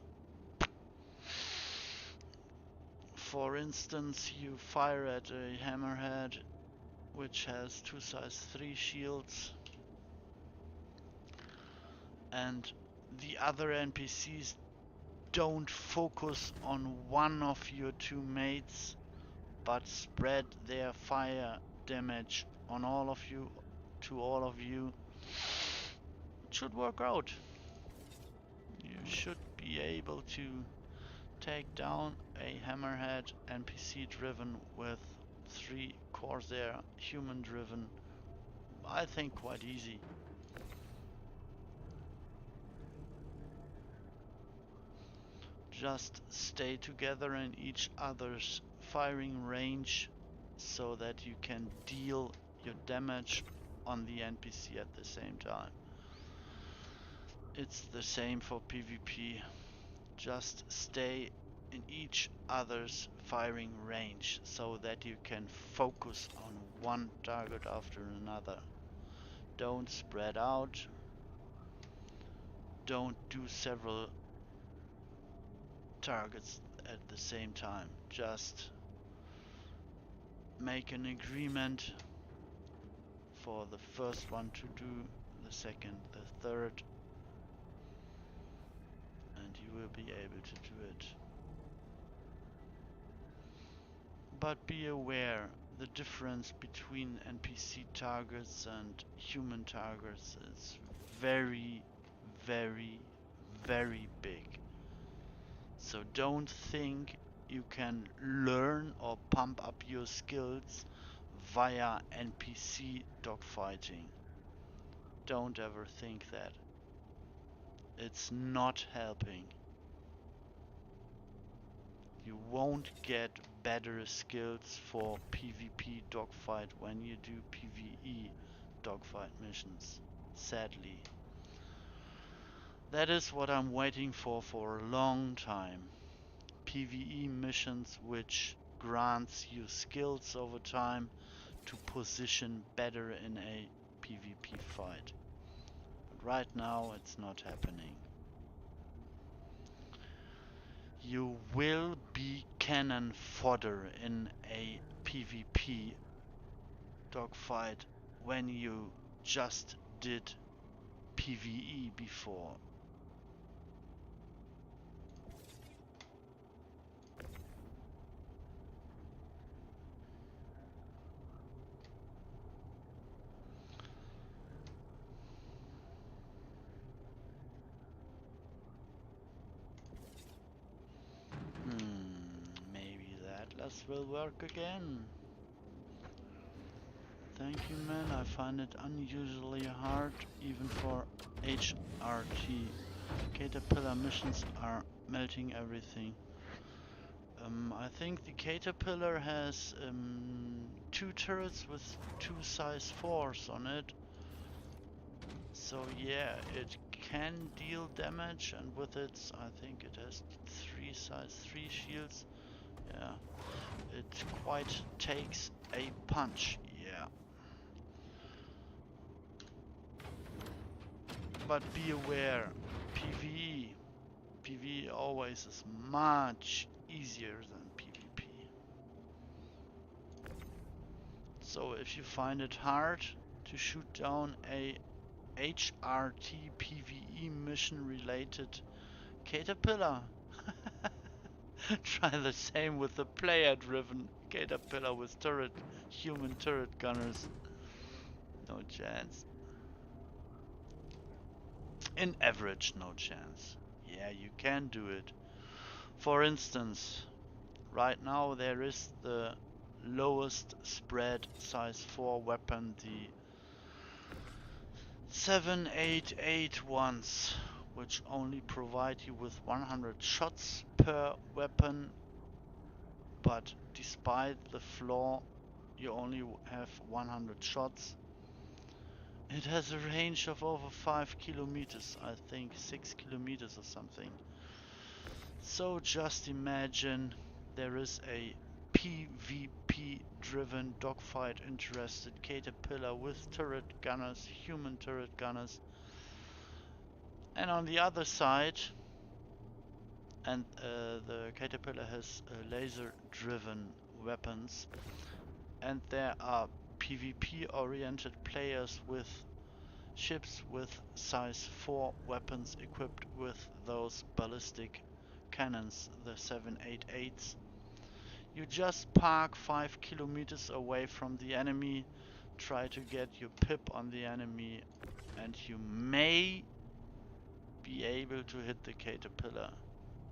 For instance, you fire at a Hammerhead which has 2 size 3 shields, and the other NPCs don't focus on one of your 2 mates, but spread their fire damage on all of you, to all of you. It should work out. You should be able to take down a Hammerhead NPC driven with 3 Corsair human driven. I think quite easy. Just stay together in each other's firing range so that you can deal your damage on the NPC at the same time. It's the same for PvP. Just stay in each other's firing range so that you can focus on one target after another. Don't spread out. Don't do several targets at the same time. Just make an agreement for the first one to do, the second, the third, and you will be able to do it. But be aware, the difference between NPC targets and human targets is very, very, very big. So don't think you can learn or pump up your skills via NPC dogfighting. don't ever think that. It's not helping. You won't get better skills for PvP dogfight when you do PvE dogfight missions, sadly. That is what I'm waiting for a long time. PvE missions which grants you skills over time to position better in a PvP fight. But right now it's not happening. You will be cannon fodder in a PvP dogfight when you just did PvE before. Maybe that Atlas will work again. Thank you, man. I find it unusually hard, even for HRT. Caterpillar missions are melting everything. I think the Caterpillar has 2 turrets with 2 size 4s on it. So yeah, it can deal damage, and with its, I think it has 3 size 3 shields. Yeah, it quite takes a punch, yeah. But be aware, PvE always is much easier than PvP. So if you find it hard to shoot down a HRT PvE mission related Caterpillar, try the same with the player driven Caterpillar with human turret gunners. No chance. In average, no chance. Yeah, you can do it. For instance, right now there is the lowest spread size 4 weapon, the 788 ones, which only provide you with 100 shots per weapon, but despite the flaw you only have 100 shots. It has a range of over 5 kilometers, I think 6 kilometers or something. So just imagine there is a PvP driven dogfight interested Caterpillar with turret gunners, human turret gunners, and on the other side, and the Caterpillar has laser driven weapons, and there are PvP oriented players with ships with size 4 weapons equipped with those ballistic cannons, the 788s. You just park 5 kilometers away from the enemy, try to get your pip on the enemy, and you may be able to hit the Caterpillar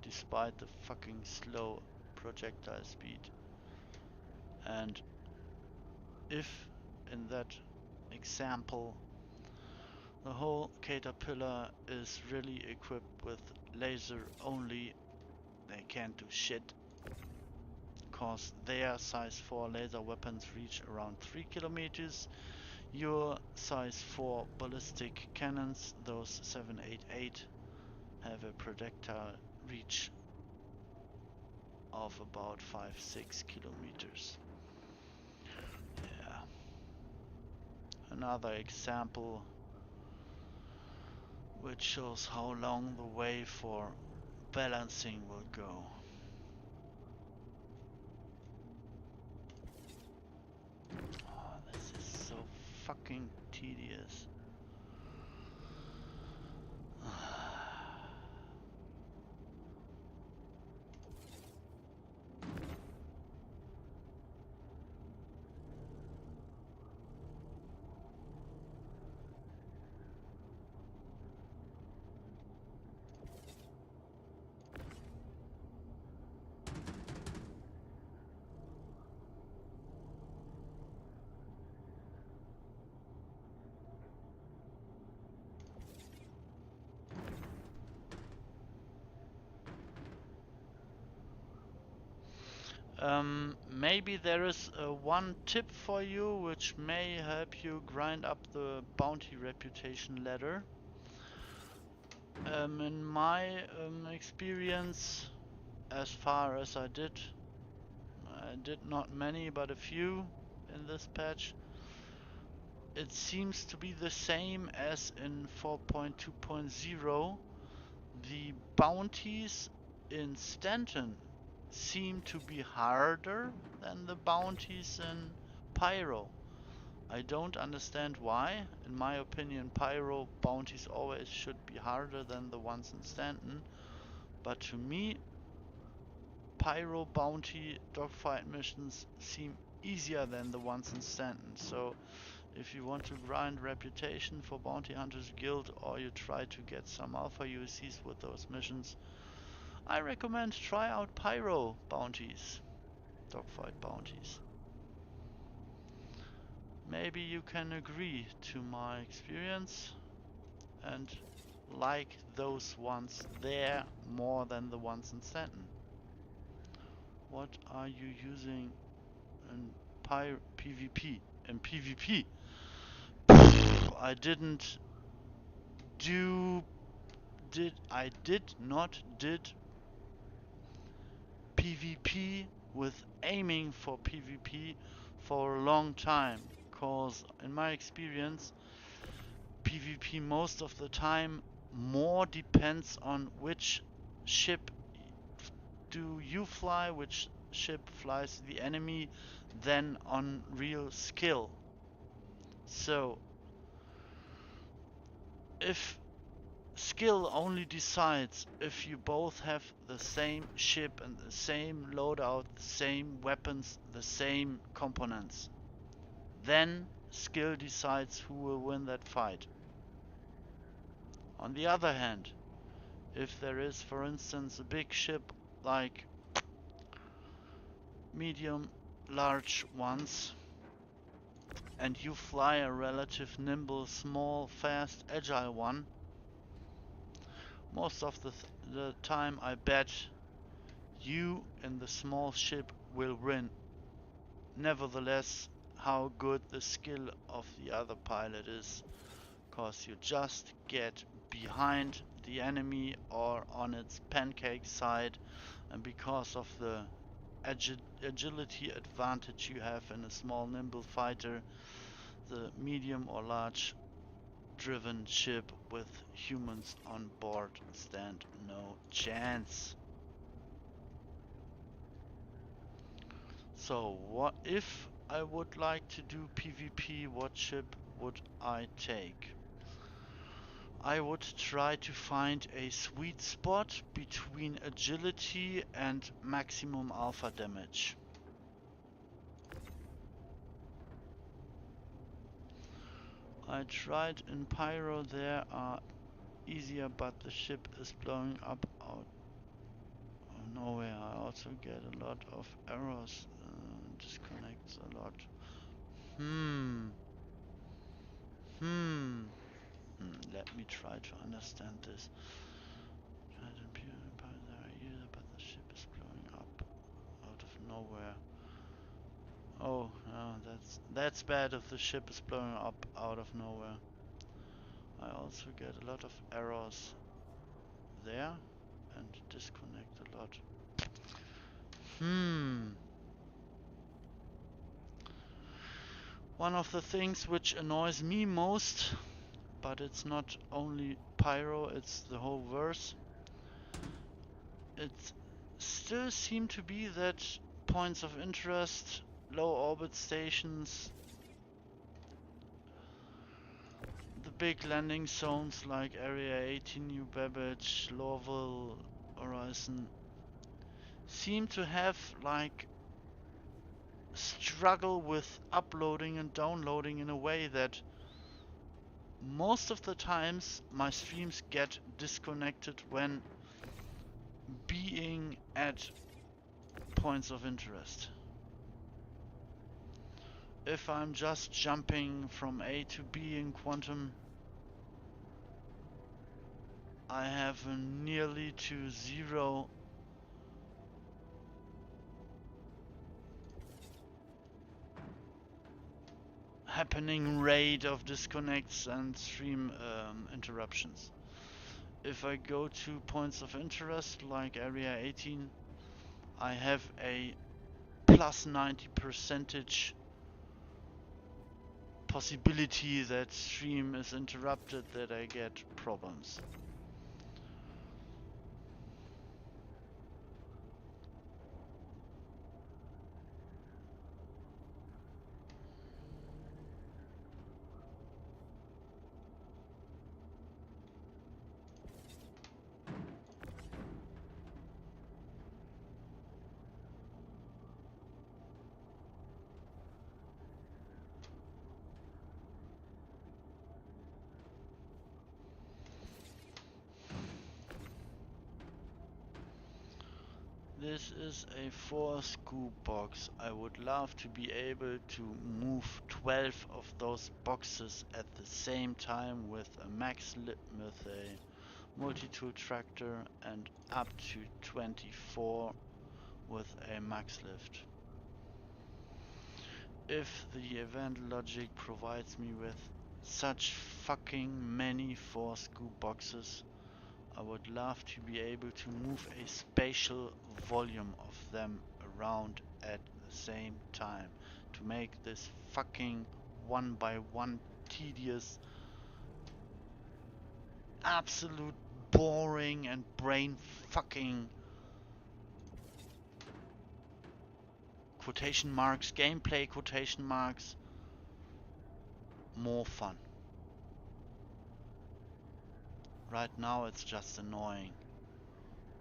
despite the fucking slow projectile speed. And if in that example the whole Caterpillar is really equipped with laser only, they can't do shit, cause their size 4 laser weapons reach around 3 kilometers. Your size 4 ballistic cannons, those 788, have a projectile reach of about 5-6 kilometers. Yeah. Another example which shows how long the way for balancing will go. Oh, this is so fucking tedious. Maybe there is one tip for you which may help you grind up the bounty reputation ladder. In my experience, as far as I did not many, but a few in this patch, it seems to be the same as in 4.2.0. The bounties in Stanton seem to be harder than the bounties in Pyro. I don't understand why. In my opinion, Pyro bounties always should be harder than the ones in Stanton. But to me, Pyro bounty dogfight missions seem easier than the ones in Stanton. So if you want to grind reputation for Bounty Hunters Guild, or you try to get some alpha UACs with those missions, I recommend try out Pyro bounties, dogfight bounties. Maybe you can agree to my experience and like those ones there more than the ones in Stanton. What are you using in PvP? In PvP, I did not did PvP with aiming for PvP for a long time, cause in my experience PvP most of the time more depends on which ship do you fly, which ship flies the enemy, than on real skill. So if skill only decides if you both have the same ship and the same loadout, the same weapons, the same components, then skill decides who will win that fight. On the other hand, if there is, for instance, a big ship like medium, large ones, and you fly a relative nimble, small, fast, agile one, most of the time I bet you in the small ship will win. Nevertheless, how good the skill of the other pilot is, cause you just get behind the enemy or on its pancake side, and because of the agility advantage you have in a small nimble fighter, the medium or large driven ship with humans on board stand no chance. So what if I would like to do PvP, what ship would I take? I would try to find a sweet spot between agility and maximum alpha damage. I tried in Pyro, there are easier, but the ship is blowing up out of nowhere. I also get a lot of errors, disconnects a lot. Let me try to understand this. Imperium, there are easier, but the ship is blowing up out of nowhere. Oh, no, that's bad if the ship is blowing up out of nowhere. I also get a lot of errors there and disconnect a lot. One of the things which annoys me most, but it's not only Pyro, it's the whole verse. It still seems to be that points of interest, low orbit stations, the big landing zones like Area 18, New Babbage, Lorville, Horizon, seem to have like struggle with uploading and downloading in a way that most of the times my streams get disconnected when being at points of interest. If I'm just jumping from A to B in Quantum, I have a nearly to zero happening rate of disconnects and stream interruptions. If I go to points of interest like area 18, I have a plus 90% possibility that stream is interrupted, that I get problems. This is a 4 scoop box. I would love to be able to move 12 of those boxes at the same time with a with a multi-tool tractor, and up to 24 with a max lift. If the event logic provides me with such fucking many 4 scoop boxes, I would love to be able to move a spatial volume of them around at the same time to make this fucking 1x1 tedious, absolute boring and brain fucking quotation marks, gameplay quotation marks, more fun. Right now it's just annoying.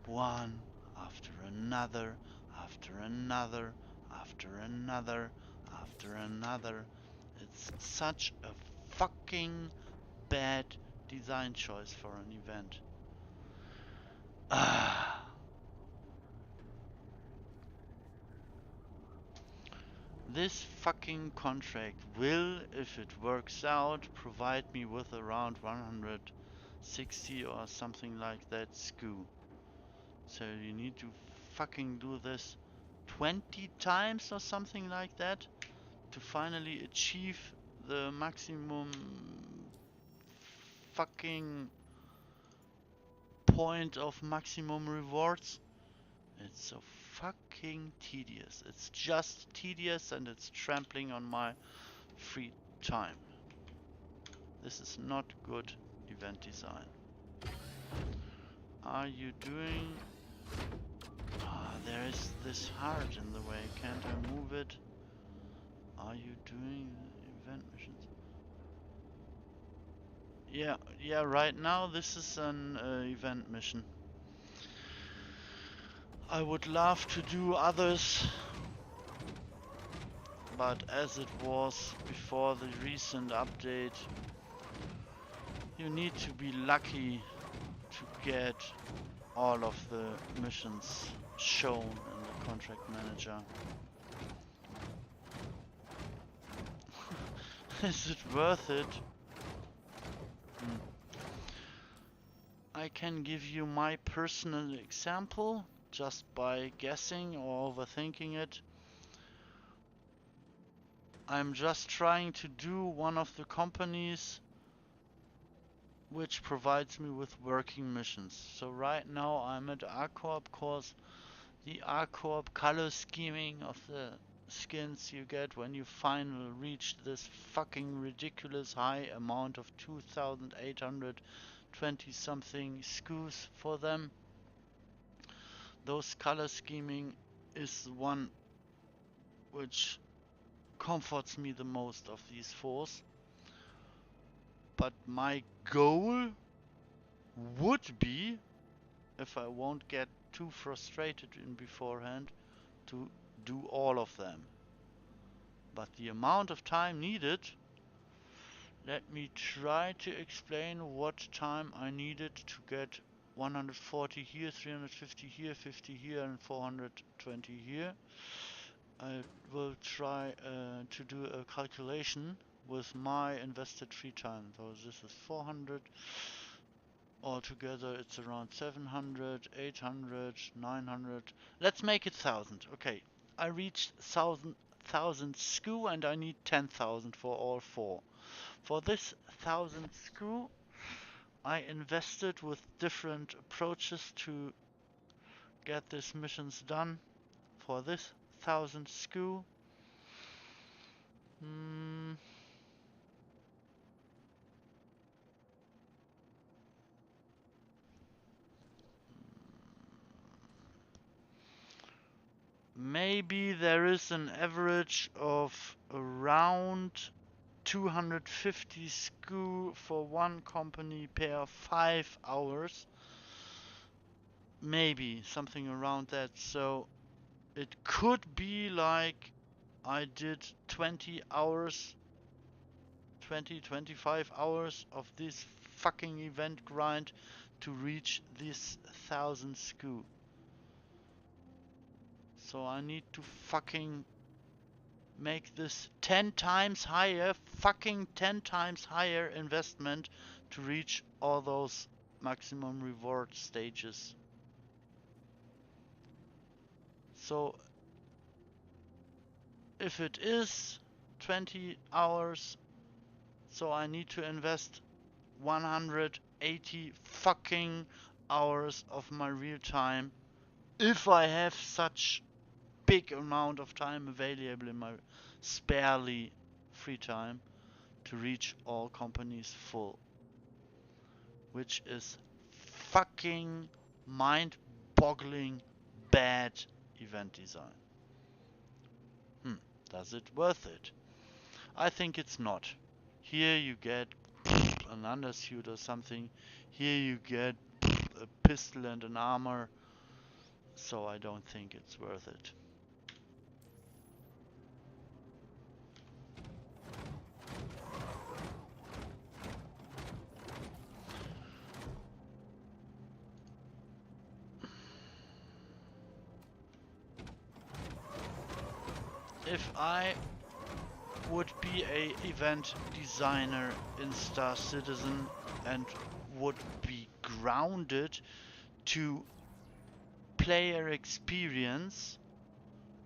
One after another, after another, after another, after another. It's such a fucking bad design choice for an event. This fucking contract will, if it works out, provide me with around 160 or something like that SKU. So you need to fucking do this 20 times or something like that to finally achieve the maximum fucking point of maximum rewards. It's so fucking tedious. It's just tedious and it's trampling on my free time. This is not good event design. Are you doing... there is this heart in the way. Can't I move it? Are you doing event missions? Yeah, right now this is an event mission. I would love to do others, but as it was before the recent update, you need to be lucky to get all of the missions shown in the contract manager. Is it worth it? I can give you my personal example just by guessing or overthinking it. I'm just trying to do one of the companies which provides me with working missions. So right now I'm at ARCorp, cause the ARCorp color scheming of the skins you get when you finally reach this fucking ridiculous high amount of 2,820 something SKUs for them. Those color scheming is the one which comforts me the most of these fours. But my goal would be, if I won't get too frustrated in beforehand, to do all of them. But the amount of time needed, let me try to explain what time I needed to get 140 here, 350 here, 50 here and 420 here. I will try to do a calculation with my invested free time. So this is 400. Altogether it's around 700, 800, 900. Let's make it 1000. Okay, I reached 1000 SKU and I need 10,000 for all 4. For this 1000 SKU, I invested with different approaches to get these missions done. For this 1000 SKU, maybe there is an average of around 250 SKU for one company per 5 hours. Maybe something around that. So it could be like I did 20 hours, 25 hours of this fucking event grind to reach this 1000 SKU. So I need to fucking make this 10 times higher, fucking 10 times higher investment to reach all those maximum reward stages. So if it is 20 hours, so I need to invest 180 fucking hours of my real time if I have such big amount of time available in my sparely free time to reach all companies full, which is fucking mind-boggling bad event design. Does it worth it? I think it's not. Here you get an undersuit or something. Here you get a pistol and an armor. So I don't think it's worth it. If I would be a event designer in Star Citizen and would be grounded to player experience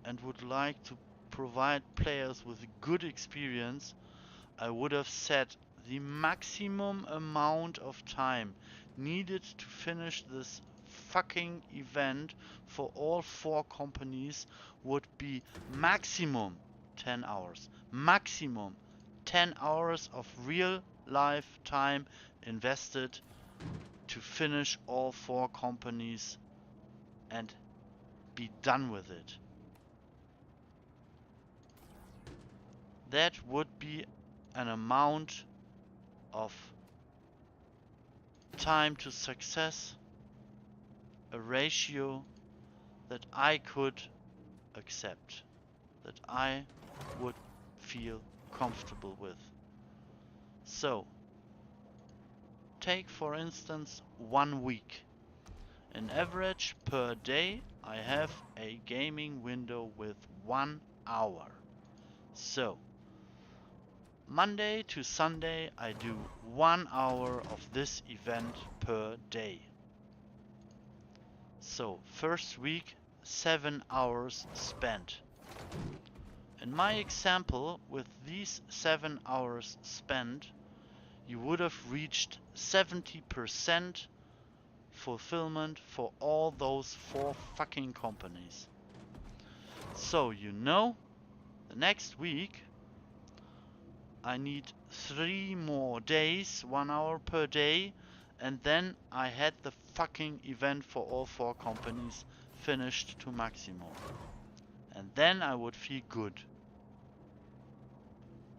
and would like to provide players with a good experience, I would have set the maximum amount of time needed to finish this fucking event for all 4 companies would be maximum 10 hours. Maximum 10 hours of real life time invested to finish all 4 companies and be done with it. That would be an amount of time to success, a ratio that I could accept, that I would feel comfortable with. So, take for instance 1 week. In average per day, I have a gaming window with 1 hour. So, Monday to Sunday I do 1 hour of this event per day. So, first week 7 hours spent. In my example, with these 7 hours spent, you would have reached 70% fulfillment for all those 4 fucking companies. So you know, the next week I need 3 more days, 1 hour per day, and then I had the fucking event for all 4 companies finished to maximum. And then I would feel good.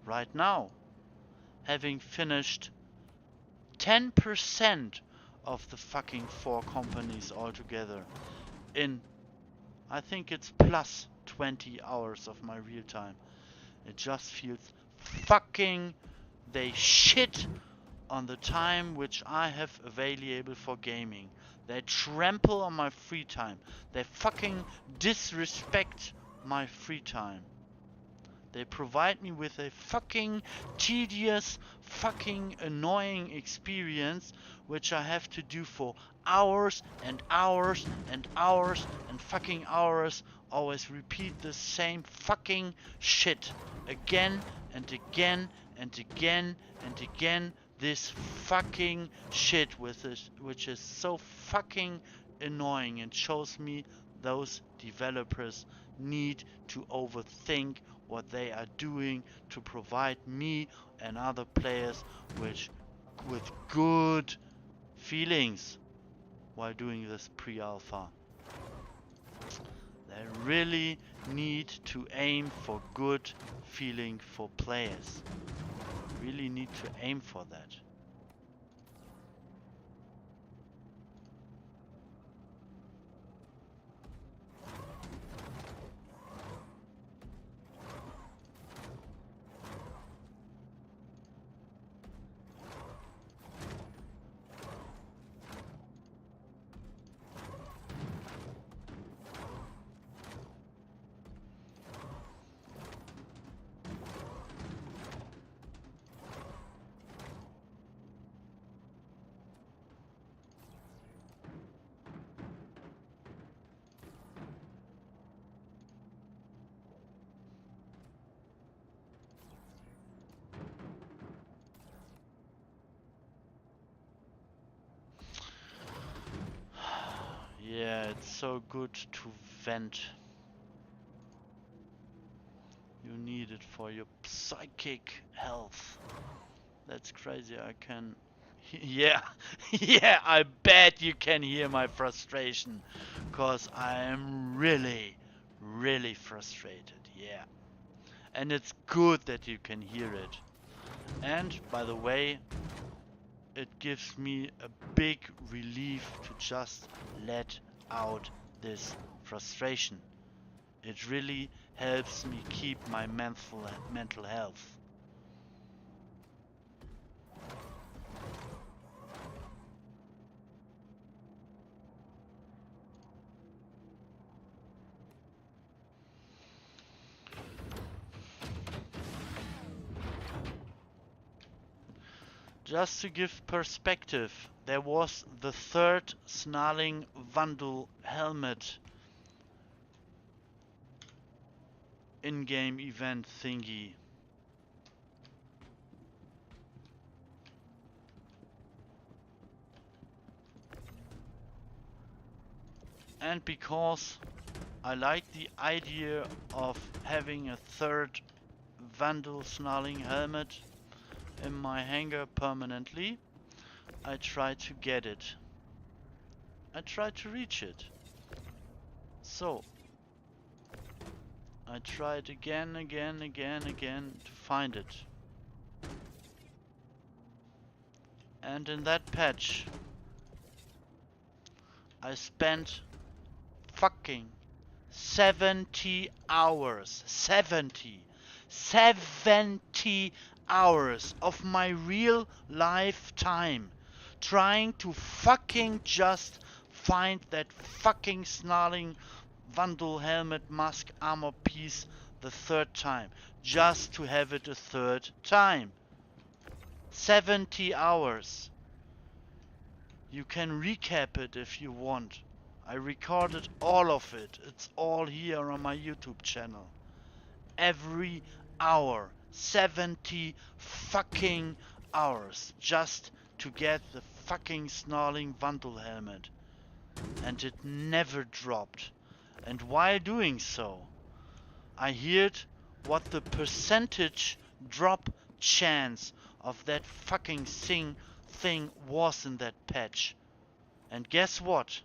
Right now, having finished 10% of the fucking 4 companies altogether in, I think it's plus 20 hours of my real time. It just feels fucking, they shit on the time which I have available for gaming. They trample on my free time. They fucking disrespect my free time. They provide me with a fucking tedious, fucking annoying experience which I have to do for hours and hours and hours and fucking hours always repeat the same fucking shit again and again and again and again. This fucking shit with this, which is so fucking annoying and shows me those developers need to overthink what they are doing to provide me and other players with good feelings while doing this pre-alpha. They really need to aim for good feeling for players. Really need to aim for that. Yeah, it's so good to vent. You need it for your psychic health. That's crazy. I can... Yeah, yeah, I bet you can hear my frustration. Cause I am really, really frustrated. Yeah. And it's good that you can hear it. And, by the way, it gives me a big relief to just let out this frustration. It really helps me keep my mental health. Just to give perspective, there was the third Snarling Vandal helmet in-game event thingy. And because I like the idea of having a third Vandal Snarling helmet in my hangar permanently, I try to get it. I try to reach it. So I tried again to find it. And in that patch I spent fucking 70 hours. 70 hours of my real life time trying to fucking just find that fucking Snarling Vandal helmet mask armor piece the third time. Just to have it a third time. 70 hours. You can recap it if you want. I recorded all of it. It's all here on my YouTube channel. Every hour. 70 fucking hours. Just to get the fucking Snarling Vandal helmet. And it never dropped. And while doing so, I heard what the percentage drop chance of that fucking thing was in that patch. And guess what?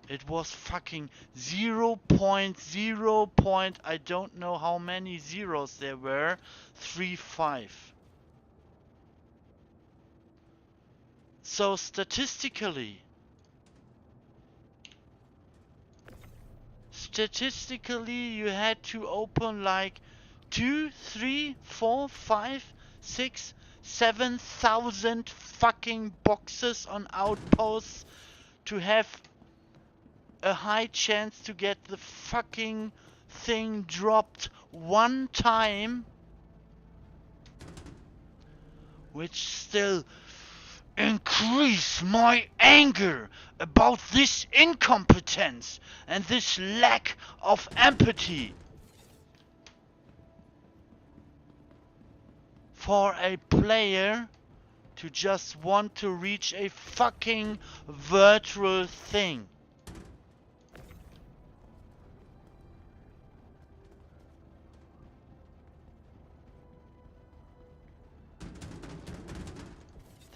It was fucking 0.0. I don't know how many zeros there were. 35. So statistically, you had to open like 2, 3, 4, 5, 6, 7,000 fucking boxes on outposts to have a high chance to get the fucking thing dropped one time, which still increase my anger about this incompetence and this lack of empathy for a player to just want to reach a fucking virtual thing.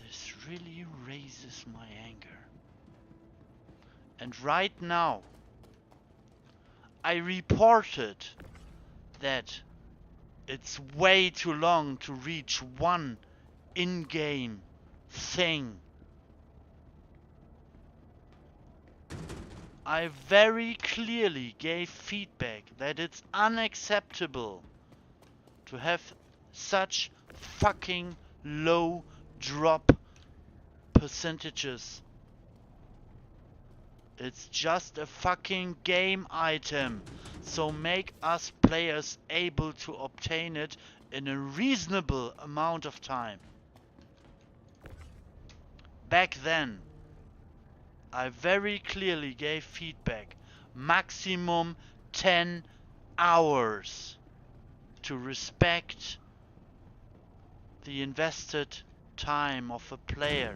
This really raises my anger. And right now, I reported that it's way too long to reach one in-game thing. I very clearly gave feedback that it's unacceptable to have such fucking low drop percentages. It's just a fucking game item, so make us players able to obtain it in a reasonable amount of time. Back then, I very clearly gave feedback. Maximum 10 hours to respect the invested time of a player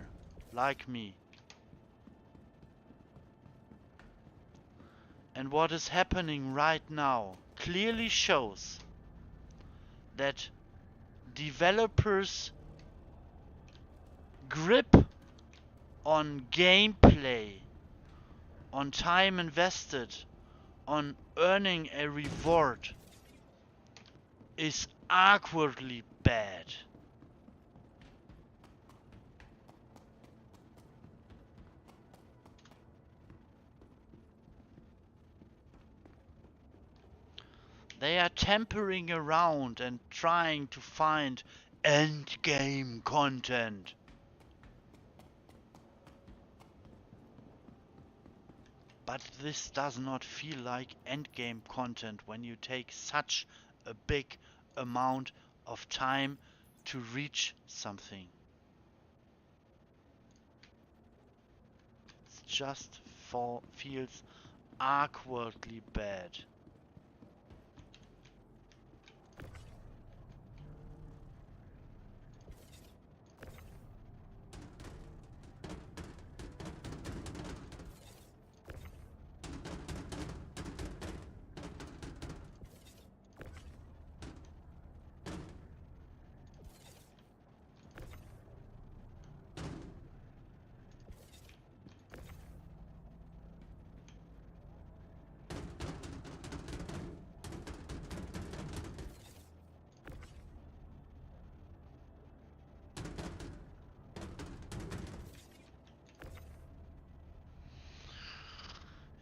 like me. And what is happening right now clearly shows that developers' grip on gameplay, on time invested, on earning a reward is awkwardly bad. They are tampering around and trying to find endgame content. But this does not feel like endgame content when you take such a big amount of time to reach something. It just feels awkwardly bad.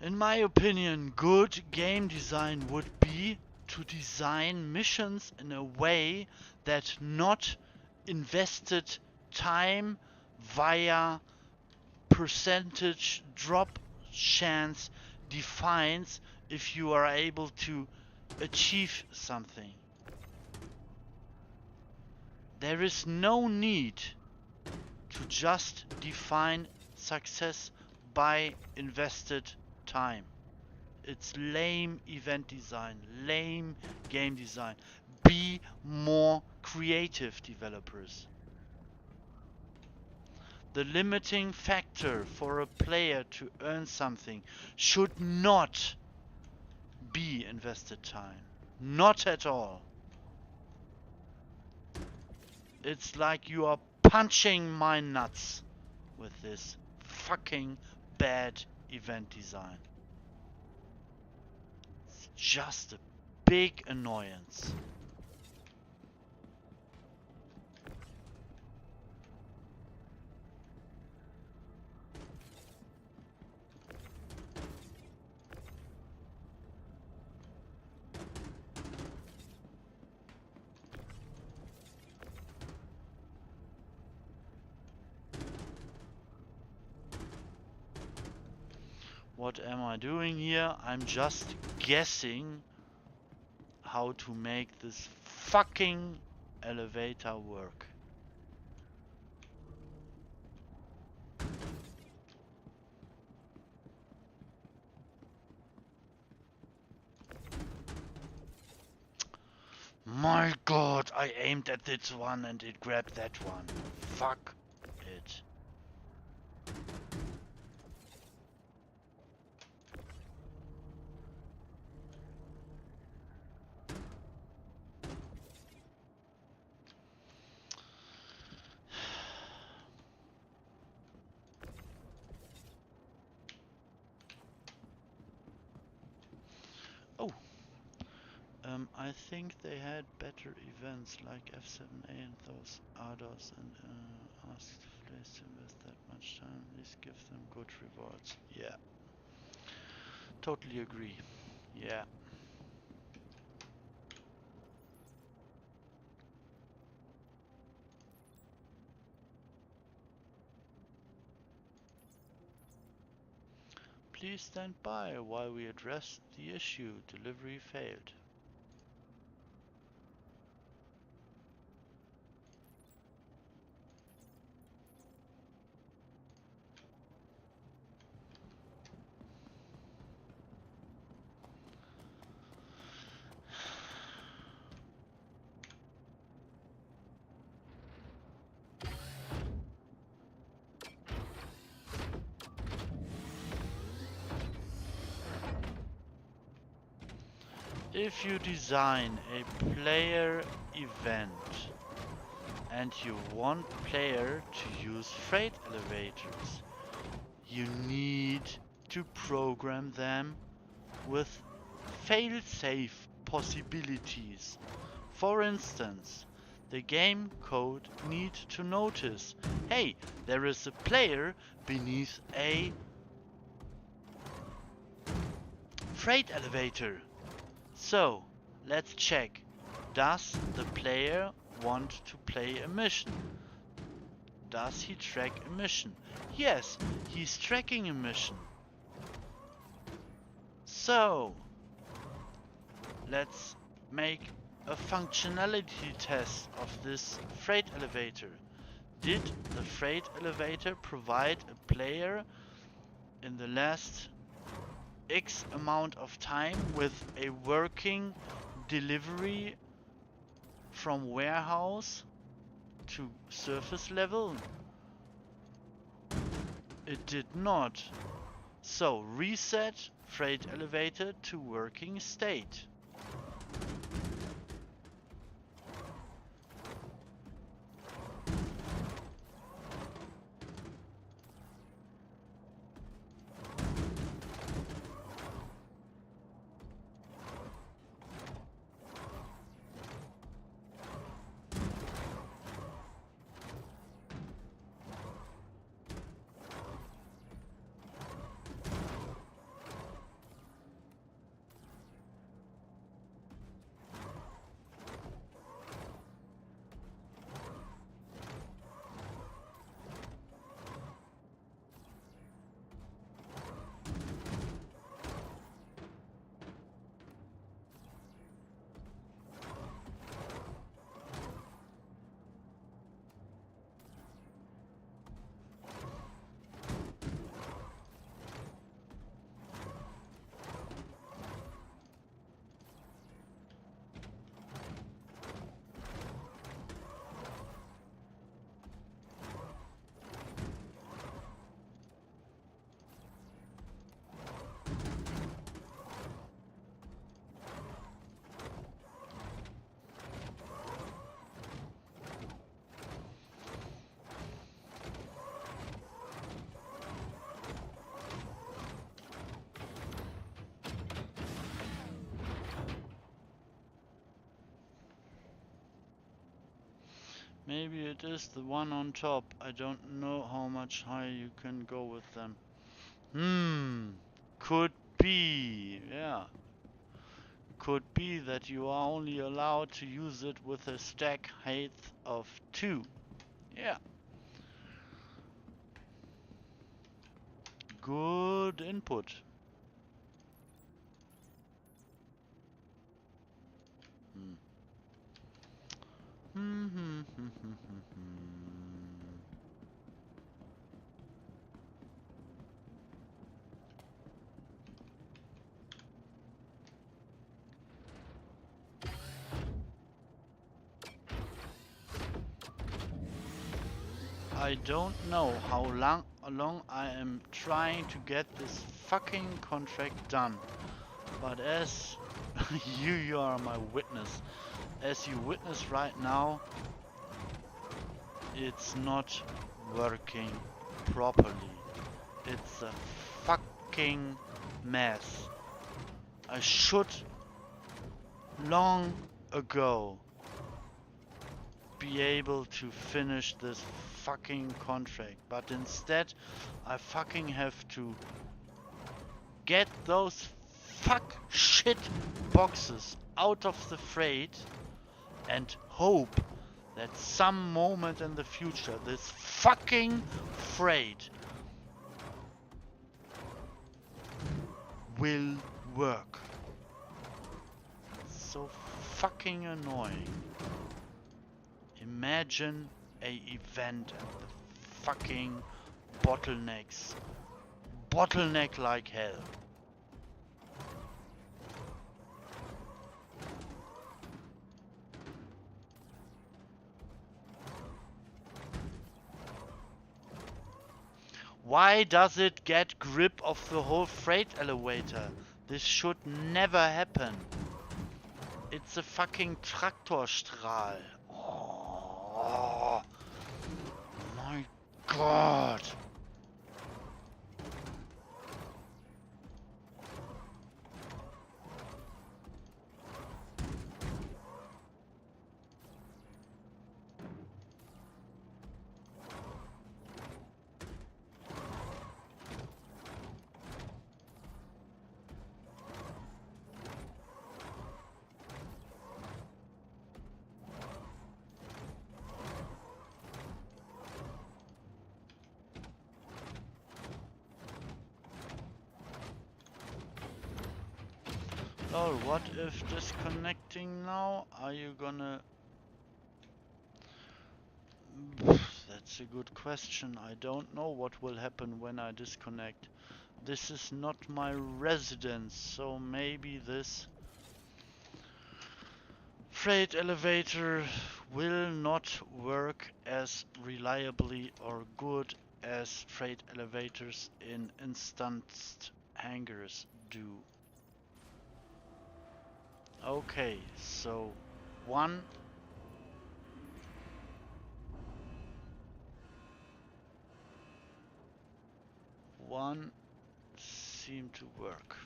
In my opinion, good game design would be to design missions in a way that not invested time via percentage drop chance defines if you are able to achieve something. There is no need to just define success by invested time. It's lame event design, lame game design. Be more creative, developers. The limiting factor for a player to earn something should not be invested time. Not at all. It's like you are punching my nuts with this fucking bad event design. It's just a big annoyance. What am I doing here? I'm just guessing how to make this fucking elevator work. My god, I aimed at this one and it grabbed that one. Fuck it. Oh, I think they had better events like F7A and those others and asked players to invest that much time. This gives them good rewards. Yeah, totally agree. Yeah. Please stand by while we address the issue. Delivery failed. If you design a player event and you want player to use freight elevators, you need to program them with fail-safe possibilities. For instance, the game code needs to notice, hey, there is a player beneath a freight elevator. So, let's check. Does the player want to play a mission? Does he track a mission? Yes, he's tracking a mission. So, let's make a functionality test of this freight elevator. Did the freight elevator provide a player in the last X amount of time with a working delivery from warehouse to surface level? It did not. So reset freight elevator to working state. Maybe it is the one on top. I don't know how much higher you can go with them. Could be. Yeah. Could be that you are only allowed to use it with a stack height of 2. Yeah. Good input. I don't know how long I am trying to get this fucking contract done. But as you are my witness. As you witness right now, it's not working properly. It's a fucking mess. I should long ago be able to finish this fucking contract, but instead I fucking have to get those fuck shit boxes out of the freight and hope that some moment in the future this fucking freight will work. So fucking annoying. Imagine a event and the fucking bottlenecks. Bottleneck like hell. Why does it get grip of the whole freight elevator? This should never happen. It's a fucking Traktorstrahl. Oh my god. Oh, what if disconnecting now? Are you gonna... That's a good question. I don't know what will happen when I disconnect. This is not my residence, so maybe this freight elevator will not work as reliably or good as freight elevators in instanced hangars do. Okay, so one seemed to work.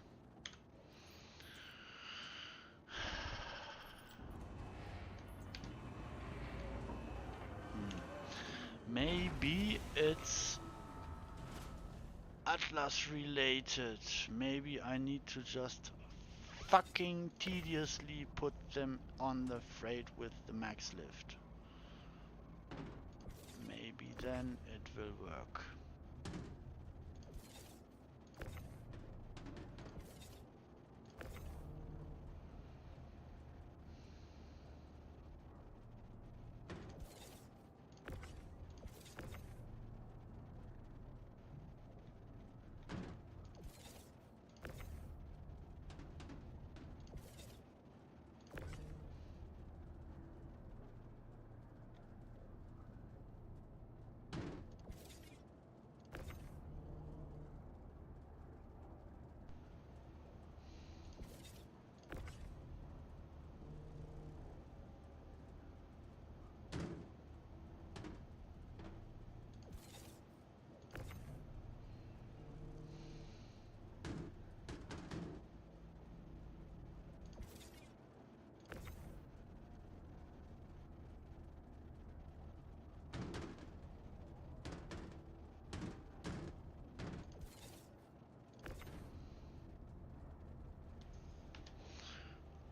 Maybe it's Atlas related. Maybe I need to just fucking tediously put them on the freight with the max lift. Maybe then it will work.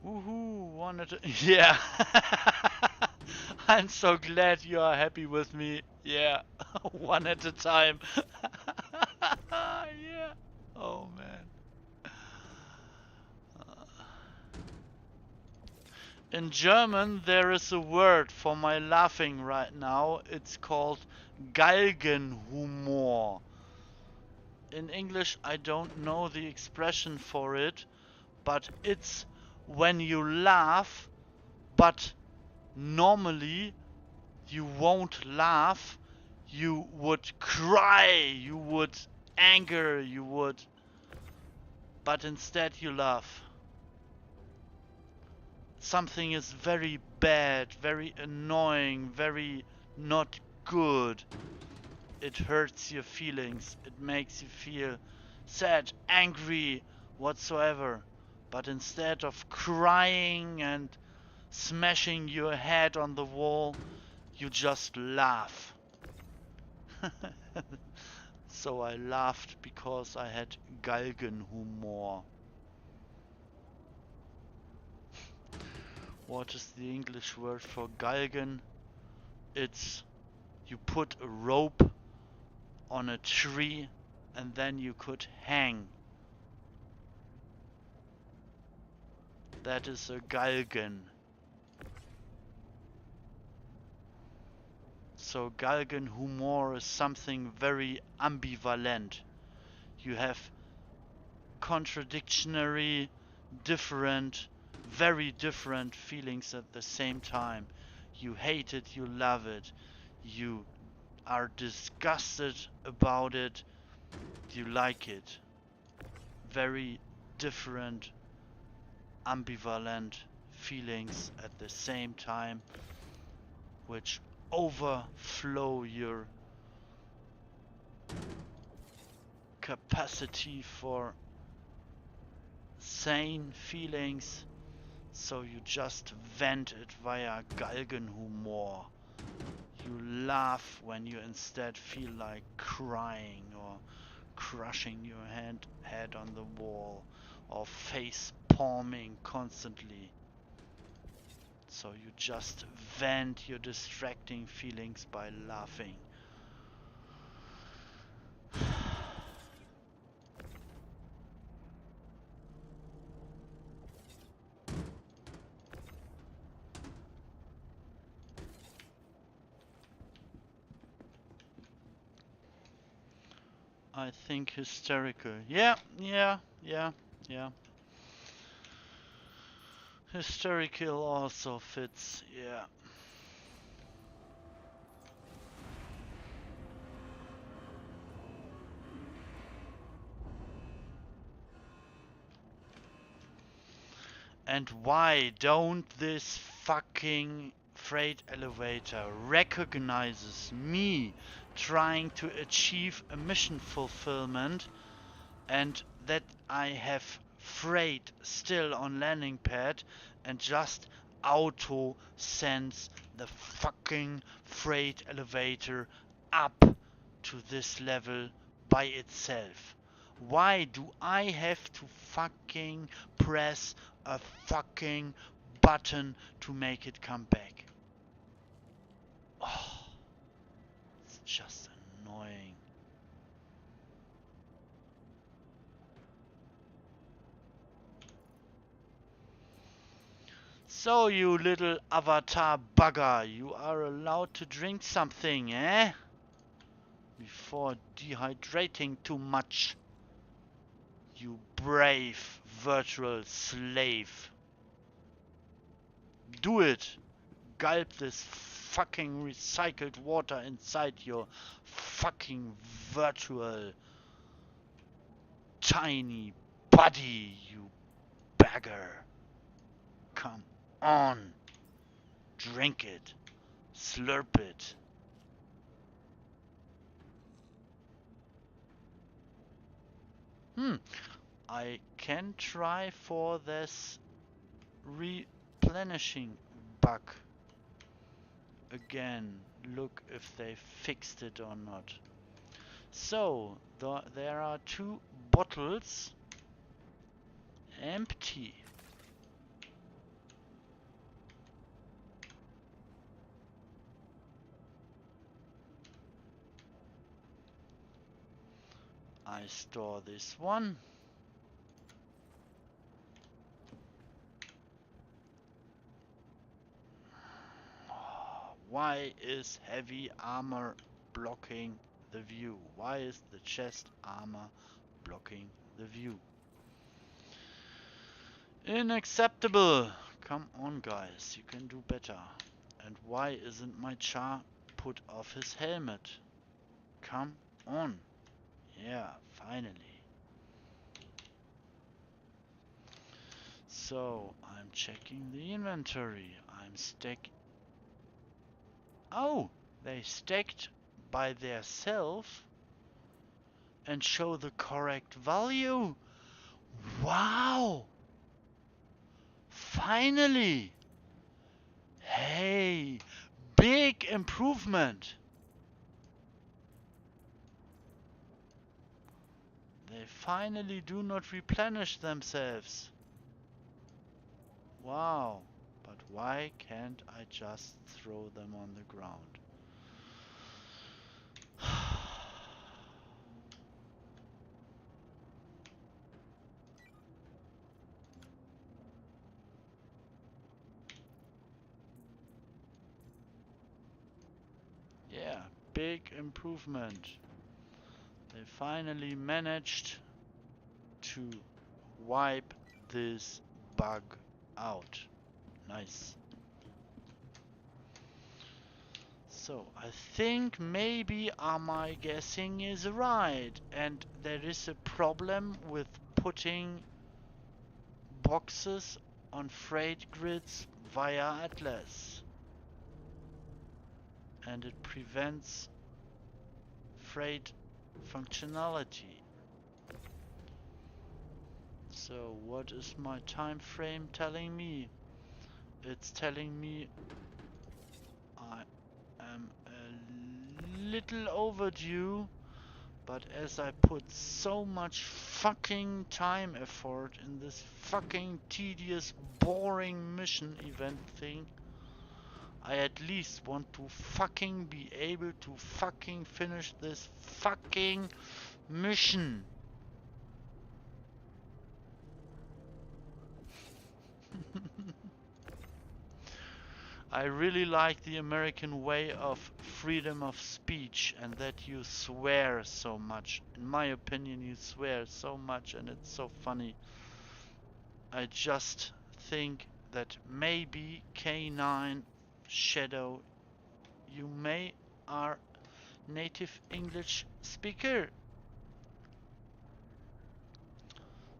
Woohoo, wanted to... Yeah. I'm so glad you are happy with me. Yeah. One at a time. Yeah. Oh man. In German there is a word for my laughing right now. It's called Galgenhumor. In English I don't know the expression for it, but it's when you laugh, but normally you won't laugh, You would cry, you would anger, you would, but instead you laugh. Something is very bad, very annoying, very not good. It hurts your feelings, it makes you feel sad, angry, whatsoever. But instead of crying and smashing your head on the wall, you just laugh. So I laughed because I had Galgenhumor. What is the English word for Galgen? It's you put a rope on a tree and then you could hang. That is a Galgen. So Galgenhumor is something very ambivalent. You have contradictory, different, very different feelings at the same time. You hate it, you love it. You are disgusted about it, you like it. Very different, ambivalent feelings at the same time, which overflow your capacity for sane feelings, so you just vent it via Galgenhumor. You laugh when you instead feel like crying or crushing your head on the wall or face palming constantly. So you just vent your distracting feelings by laughing. I think hysterical. Yeah. Hysterical also fits, yeah. And why don't this fucking freight elevator recognizes me trying to achieve a mission fulfillment and that I have freight still on landing pad and just auto sends the fucking freight elevator up to this level by itself? Why do I have to fucking press a fucking button to make it come back? Oh, it's just annoying. So, you little avatar bugger, you are allowed to drink something, eh? Before dehydrating too much. You brave virtual slave. Do it! Gulp this fucking recycled water inside your fucking virtual tiny body, you beggar. Come on. Drink it. Slurp it. I can try for this replenishing bug again. Look if they fixed it or not. So, there are 2 bottles empty. I store this one. Why is heavy armor blocking the view? Why is the chest armor blocking the view? Unacceptable! Come on, guys, you can do better. And why isn't my Char put off his helmet? Come on. Yeah, finally. So, I'm checking the inventory. I'm Oh! They stacked by their self and show the correct value. Wow! Finally! Hey! Big improvement! They finally do not replenish themselves. Wow. But why can't I just throw them on the ground? Yeah, big improvement. They finally managed to wipe this bug out. Nice. So, I think maybe my guessing is right, and there is a problem with putting boxes on freight grids via Atlas. And it prevents freight functionality. So what is my time frame telling me? It's telling me I am a little overdue, but as I put so much fucking time effort in this fucking tedious, boring mission event thing, I at least want to fucking be able to fucking finish this fucking mission. I really like the American way of freedom of speech and that you swear so much. In my opinion, you swear so much and it's so funny. I just think that maybe K9 Shadow, you may are native English speaker.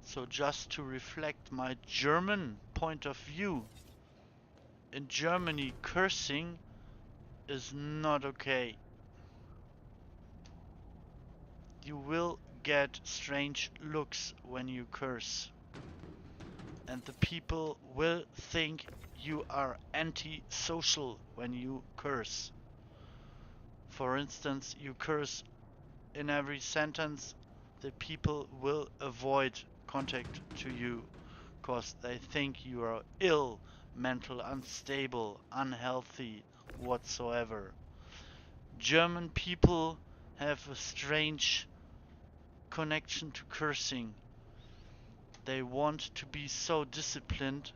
So just to reflect my German point of view, in Germany cursing is not okay. You will get strange looks when you curse. And the people will think you are anti-social when you curse. For instance, you curse in every sentence, the people will avoid contact to you because they think you are ill, mental unstable, unhealthy, whatsoever. German people have a strange connection to cursing. They want to be so disciplined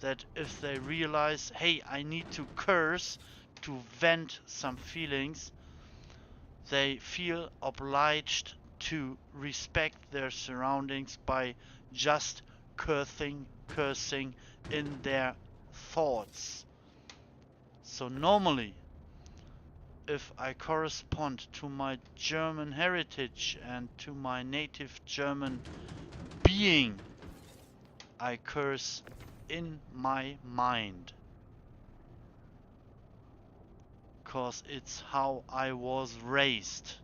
that if they realize, hey, I need to curse to vent some feelings, they feel obliged to respect their surroundings by just cursing in their thoughts. So normally, if I correspond to my German heritage and to my native German being, I curse in my mind. 'Cause it's how I was raised.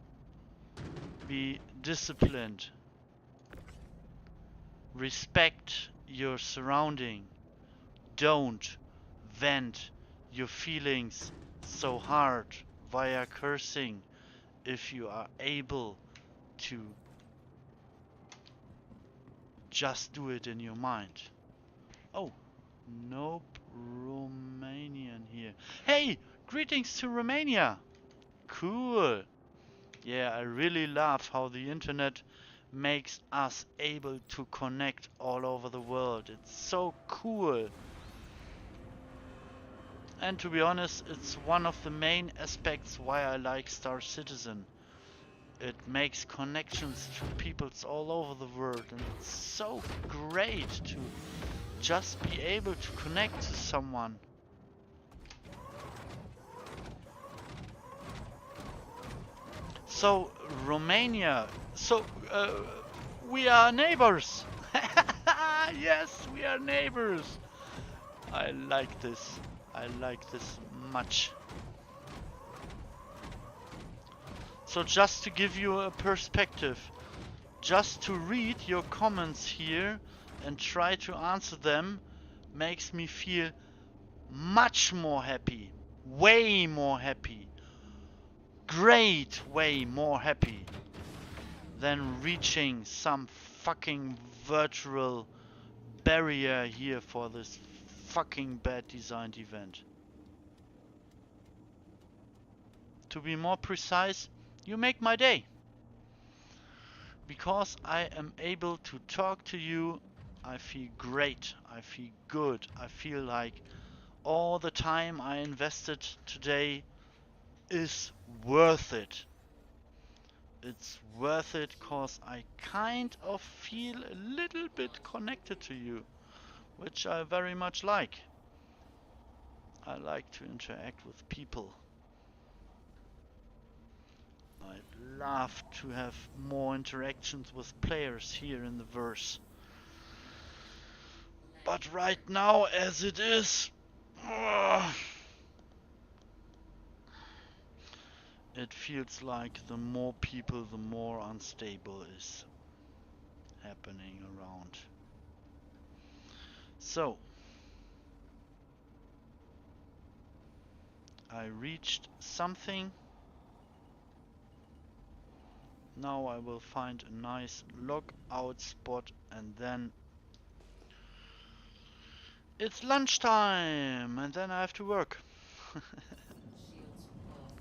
Be disciplined. Respect your surrounding. Don't vent your feelings so hard via cursing if you are able to just do it in your mind. Oh, nope, Romanian here. Hey, greetings to Romania. Cool. Yeah, I really love how the internet makes us able to connect all over the world. It's so cool. And to be honest, it's one of the main aspects why I like Star Citizen. It makes connections to peoples all over the world, and it's so great to just be able to connect to someone. So, Romania. So, we are neighbors. Yes, we are neighbors. I like this. I like this much. So just to give you a perspective, just to read your comments here and try to answer them makes me feel much more happy. Way more happy. Great way more happy than reaching some fucking virtual barrier here for this fucking bad designed event. To be more precise, you make my day. Because I am able to talk to you, I feel great, I feel good, I feel like all the time I invested today is worth it. It's worth it cause I kind of feel a little bit connected to you, which I very much like. I like to interact with people. I'd love to have more interactions with players here in the verse. But right now, as it is, it feels like the more people, the more unstable is happening around. So, I reached something. Now I will find a nice logout spot and then it's lunchtime and then I have to work. Shields full.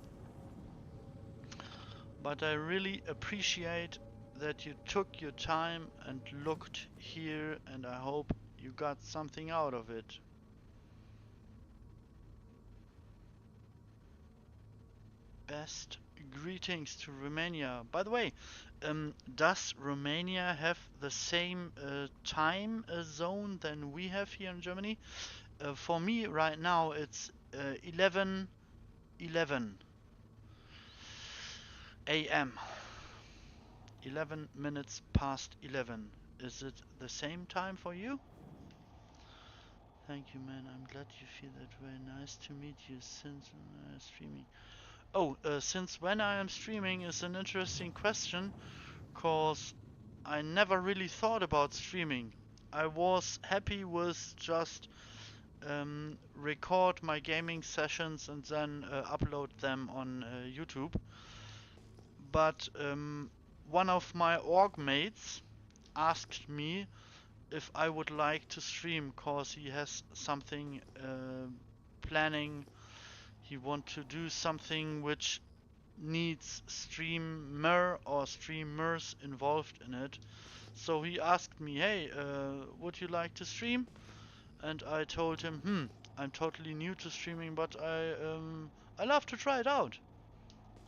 But I really appreciate that you took your time and looked here, and I hope you got something out of it. Best greetings to Romania. By the way, does Romania have the same time zone than we have here in Germany? For me right now it's 11:11 a.m. 11 minutes past 11. Is it the same time for you? Thank you, man. I'm glad you feel that way. Nice to meet you since streaming. Oh, since when I am streaming is an interesting question, cause I never really thought about streaming. I was happy with just record my gaming sessions and then upload them on YouTube. But one of my org mates asked me if I would like to stream cause he has something planning. He want to do something which needs streamer or streamers involved in it. So he asked me, hey, would you like to stream? And I told him, I'm totally new to streaming, but I love to try it out.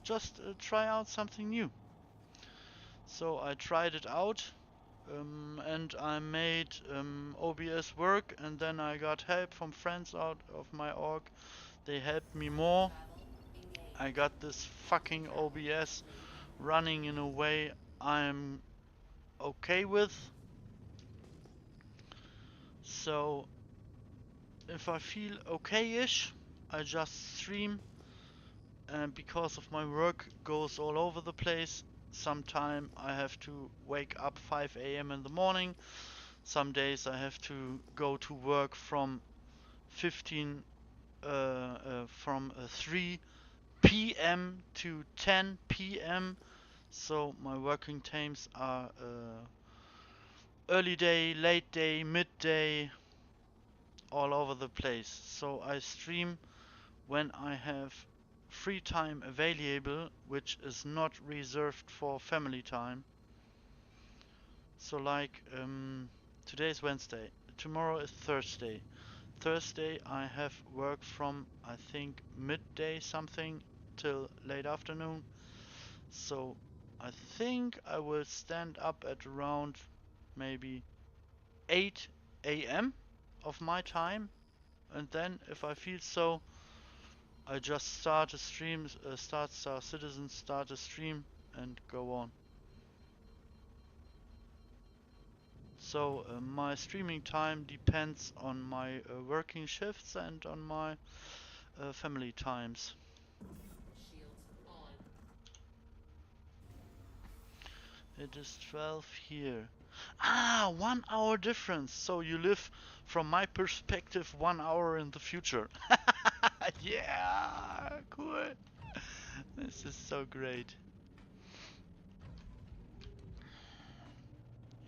Just try out something new. So I tried it out. And I made OBS work, and then I got help from friends out of my org. They helped me more. Travel. Engage. I got this fucking OBS running in a way I'm okay with. So if I feel okay-ish, I just stream, and because of my work goes all over the place. Sometime I have to wake up 5 a.m. in the morning. Some days I have to go to work from 3 p.m. to 10 p.m. So my working times are early day, late day, midday, all over the place. So I stream when I have free time available, which is not reserved for family time. So like today's Wednesday, tomorrow is Thursday. Thursday I have work from I think midday something till late afternoon. So I think I will stand up at around maybe 8 a.m. of my time, and then if I feel so, I just start a stream, start Star Citizen, start a stream, and go on. So my streaming time depends on my working shifts and on my family times. Shields on. It is 12 here. Ah, 1 hour difference. So you live, from my perspective, 1 hour in the future. Yeah, cool. This is so great.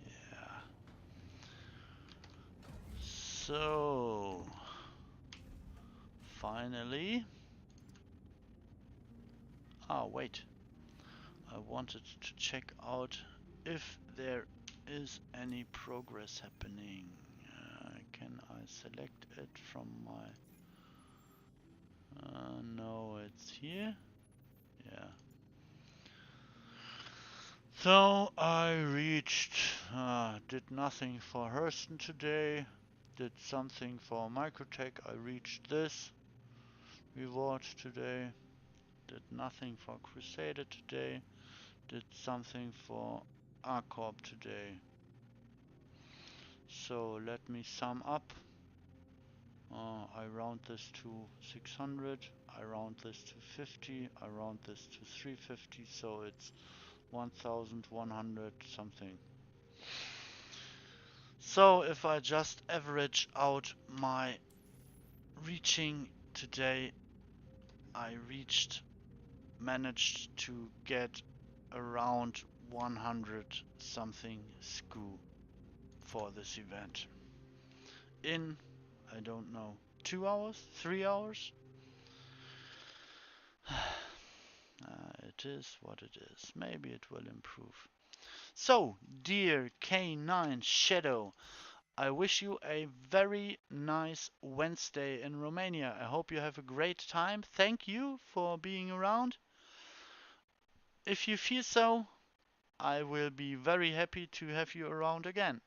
Yeah. So, finally. Ah, wait. I wanted to check out if there is any progress happening. Can I select it from my... no, it's here. Yeah. So I reached, did nothing for Hurston today, did something for Microtech. I reached this reward today, did nothing for Crusader today, did something for Arcorp today. So let me sum up. I round this to 600, I round this to 50, I round this to 350, so it's 1100 something. So if I just average out my reaching today, I managed to get around 100 something SKU for this event. In, I don't know, 2 hours, 3 hours? It is what it is. Maybe it will improve. So, dear K9 Shadow, I wish you a very nice Wednesday in Romania. I hope you have a great time. Thank you for being around. If you feel so, I will be very happy to have you around again.